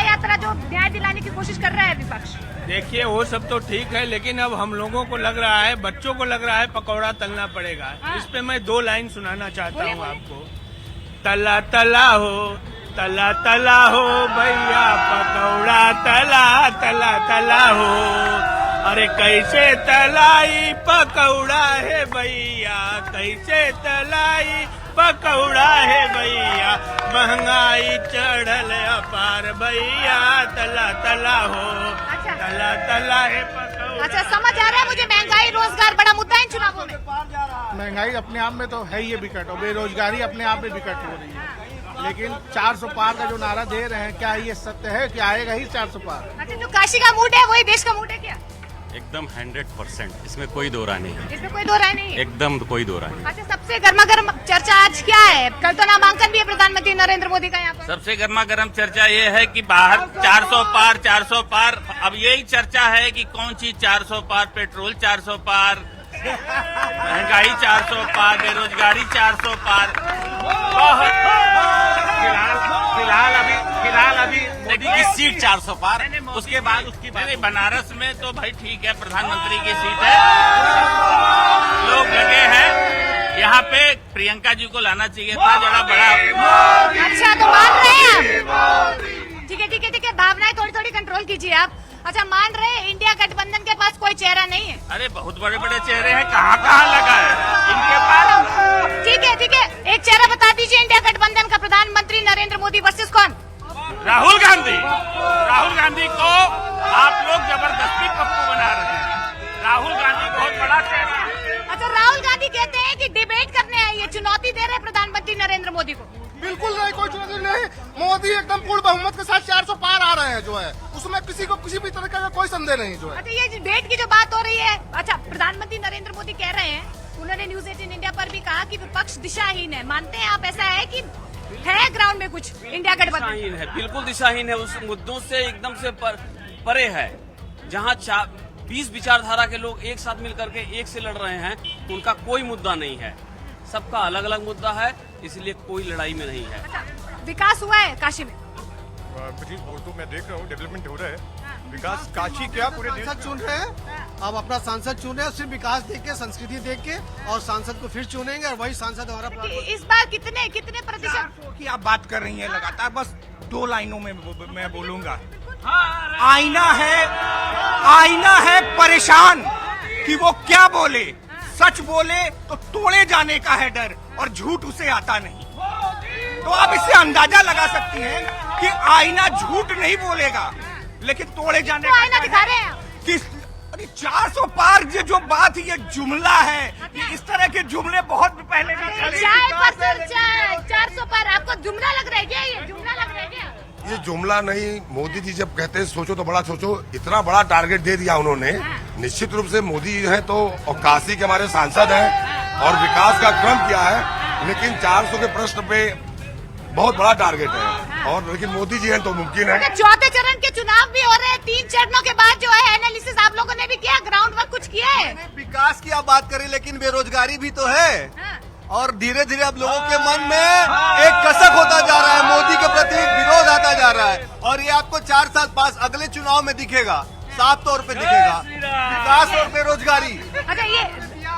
यात्रा जो न्याय दिलाने की कोशिश कर रहा है विपक्ष। देखिए वो सब तो ठीक है, लेकिन अब हम लोगों को लग रहा है, बच्चों को लग रहा है पकौड़ा तलना पड़ेगा। इस पे मैं 2 लाइन सुनाना चाहता हूँ आपको। तला तला हो तला तला हो भैया पकौड़ा तला तला तला हो, अरे कैसे तलाई पकौड़ा है भैया, कैसे तलाई पकौड़ा है भैया, महंगाई चढ़ल अपार भैया, तला तला हो, तला तला है पकौड़ा। अच्छा, समझ आ रहा है मुझे, महंगाई रोजगार बड़ा मुद्दा है चुनावों में। महंगाई अपने आप में तो है ही विकट, और बेरोजगारी अपने आप में विकट हो रही है, लेकिन 400 पार का जो नारा दे रहे हैं, क्या ये सत्य है कि आएगा ही 400 पार? अच्छा, जो काशी का मूड है वही देश का मूड है क्या? एकदम 100%, इसमें कोई दो राय नहीं है। इसमें कोई दो राय नहीं है, एकदम कोई दो राय नहीं। अच्छा, सबसे गर्मा गर्म चर्चा आज क्या है? कल तो नामांकन भी है प्रधानमंत्री नरेंद्र मोदी का यहाँ पर। सबसे गर्मा गर्म चर्चा ये है कि बाहर 400 पार 400 पार, अब यही चर्चा है कि कौन चीज 400 पार, पेट्रोल 400 पार, महंगाई 400 पार, बेरोजगारी 400 पार। फिलहाल अभी मोदी की सीट 400 पार, उसके बाद उसकी बनारस में तो भाई ठीक है, प्रधानमंत्री की सीट है, लोग लगे हैं यहाँ पे, प्रियंका जी को लाना चाहिए था, जरा बड़ा। अच्छा, तो मान रहे हैं आप? ठीक है ठीक है ठीक है, भावनाएं थोड़ी थोड़ी कंट्रोल कीजिए आप। अच्छा, मान रहे हैं इंडिया गठबंधन के पास कोई चेहरा नहीं है? अरे बहुत बड़े बड़े चेहरे हैं, कहाँ कहाँ लगा है इनके पास। ठीक है ठीक है, एक चेहरा बता दीजिए इंडिया गठबंधन का, प्रधानमंत्री नरेंद्र मोदी वर्सेस कौन? राहुल गांधी। राहुल गांधी को आप लोग जबरदस्ती पप्पू बना रहे हैं, राहुल गांधी बहुत बड़ा चेहरा है। अच्छा, राहुल गांधी कहते हैं कि डिबेट करने आइए, चुनौती दे रहे हैं प्रधानमंत्री नरेंद्र मोदी को। बिल्कुल नहीं, कोई चुनौती नहीं, मोदी एकदम पूर्ण बहुमत के साथ 400 पार आ रहे हैं, जो है उसमें किसी को किसी भी तरह का कोई संदेह नहीं जो है। अच्छा, ये डिबेट की जो बात हो रही है, अच्छा, प्रधानमंत्री नरेंद्र मोदी कह रहे हैं, उन्होंने न्यूज 18 इंडिया पर भी कहा कि विपक्ष दिशाहीन है, मानते हैं आप? ऐसा है कि है ग्राउंड में कुछ इंडिया गठबंधन? दिशाहीन है, बिल्कुल दिशाहीन है, उस मुद्दों से एकदम से परे है। जहाँ 20 विचारधारा के लोग एक साथ मिलकर के एक से लड़ रहे हैं, उनका कोई मुद्दा नहीं है, सबका अलग अलग मुद्दा है, इसलिए कोई लड़ाई में नहीं है। अच्छा, विकास हुआ है काशी में? वो तो मैं देख रहा हूँ, डेवलपमेंट हो रहा है, विकास काशी क्या पूरे देश सांसद चुन रहे हैं, अब अपना सांसद चुन रहे हैं, सिर्फ विकास देख के, संस्कृति देख के, और सांसद को फिर चुनेंगे, और वही सांसद हमारा। इस बार कितने प्रतिशत की आप बात कर रही हैं लगातार, बस 2 लाइनों में मैं बोलूंगा, आईना है परेशान कि वो क्या बोले, सच बोले तो तोड़े जाने का है डर, और झूठ उसे आता नहीं। तो आप इससे अंदाजा लगा सकती हैं कि आईना झूठ नहीं बोलेगा, लेकिन तोड़े जाने का आईना दिखा रहे हैं कि 400 पार जो बात ये जुमला है, ये इस तरह के जुमले बहुत पहले भी चले। चाय पर चर्चा, 400 पार आपको जुमला लग रहा है क्या? ये जुमला लग रहा है क्या? ये जुमला नहीं, मोदी जी जब कहते हैं सोचो तो बड़ा सोचो, इतना बड़ा टारगेट दे दिया उन्होंने। निश्चित रूप से मोदी जी हैं तो, और काशी के हमारे सांसद हैं, और विकास का क्रम किया है, लेकिन 400 के प्रश्न पे बहुत बड़ा टारगेट है, और लेकिन मोदी जी हैं तो मुमकिन है। चौथे चरण के चुनाव भी हो रहे हैं, 3 चरणों के बाद जो है एनालिसिस आप लोगों ने भी किया, ग्राउंड वर्क कुछ किया है? विकास की आप बात करें, लेकिन बेरोजगारी भी तो है, और धीरे धीरे अब लोगों के मन में एक कसक होता जा रहा है, मोदी के प्रति विरोध आता जा रहा है, और ये आपको 4 साल बाद अगले चुनाव में दिखेगा, साफ तौर पे दिखेगा, विकास और बेरोजगारी। अच्छा, ये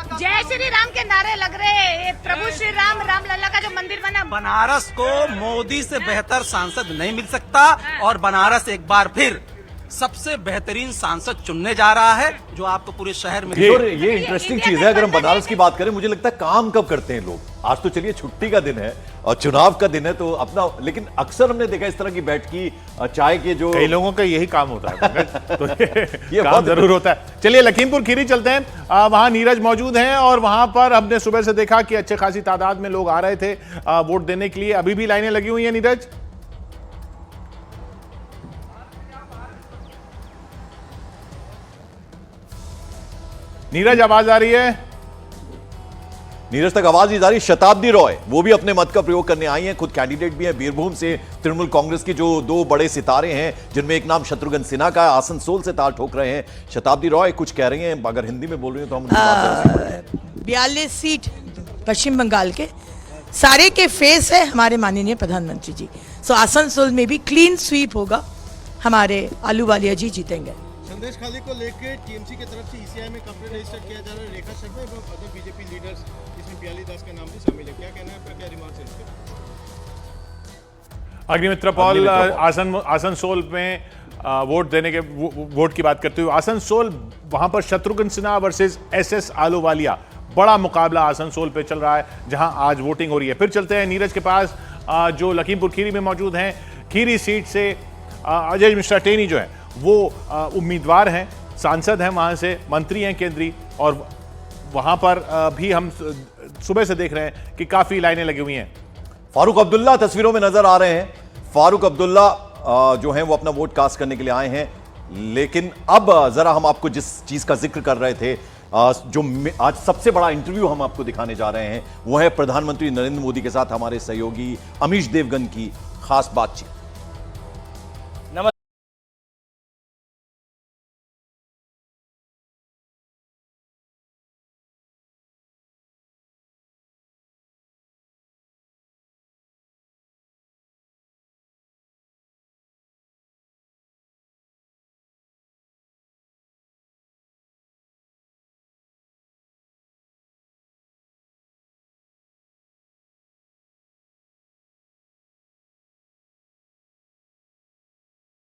जय श्री राम के नारे लग रहे हैं, प्रभु श्री राम, रामलला का जो मंदिर बना, बनारस को मोदी से बेहतर सांसद नहीं मिल सकता, और बनारस एक बार फिर सबसे बेहतरीन सांसद चुनने जा रहा है, जो आपको पूरे शहर में। ये इंटरेस्टिंग चीज है, अगर हम बनारस की बात करें, मुझे लगता है काम कब करते हैं लोग? आज तो चलिए छुट्टी का दिन है और चुनाव का दिन है तो अपना, लेकिन अक्सर हमने देखा इस तरह की बैठकी, चाय के जो कई लोगों का यही काम होता है तो ये काम जरूर होता है। चलिए लखीमपुर खीरी चलते हैं, वहां नीरज मौजूद हैं, और वहां पर हमने सुबह से देखा कि अच्छे खासी तादाद में लोग आ रहे थे वोट देने के लिए। अभी भी लाइनें लगी हुई है नीरज? नीरज आवाज आ रही है? नीरज तक आवाज नहीं जा रही। शताब्दी रॉय वो भी अपने मत का प्रयोग करने आई हैं, खुद कैंडिडेट भी हैं बीरभूम से, तृणमूल कांग्रेस के जो 2 बड़े सितारे हैं, जिनमें एक नाम शत्रुघ्न सिन्हा का, आसनसोल से ताल ठोक रहे हैं। शताब्दी रॉय कुछ कह रही हैं, अगर हिंदी में बोल रही हैं तो हम 42 सीट पश्चिम बंगाल के सारे के फेस है हमारे माननीय प्रधानमंत्री जी। सो आसनसोल में भी क्लीन स्वीप होगा, हमारे आलू वालिया जी जीतेंगे। संदेश खाली को लेकर टीएमसी की तरफ से ईसीआई में कंप्लेंट रजिस्टर किया जा रहा है। रेखा शर्मा एवं अदर बीजेपी लीडर्स, इसमें प्याली दास का नाम भी शामिल है, क्या कहना है आपका, क्या रिमार्क्स है इसके? अग्निमित्र पॉल, आसनसोल में वोट की बात करते हुए, आसनसोल वहां पर शत्रुघ्न सिन्हा वर्सेस एसएस आलूवालिया, बड़ा मुकाबला आसनसोल पे चल रहा है जहां आज वोटिंग हो रही है। फिर चलते हैं नीरज के पास, जो लखीमपुर खीरी में मौजूद हैं। खीरी सीट से अजय मिश्रा टेनी जो है वो उम्मीदवार हैं, सांसद हैं, वहां से मंत्री हैं केंद्रीय, और वहां पर भी हम सुबह से देख रहे हैं कि काफी लाइनें लगी हुई हैं। फारूक अब्दुल्ला तस्वीरों में नजर आ रहे हैं। फारूक अब्दुल्ला जो हैं वो अपना वोट कास्ट करने के लिए आए हैं, लेकिन अब जरा हम आपको जिस चीज का जिक्र कर रहे थे, जो आज सबसे बड़ा इंटरव्यू हम आपको दिखाने जा रहे हैं, वो है प्रधानमंत्री नरेंद्र मोदी के साथ हमारे सहयोगी अमीश देवगन की खास बातचीत।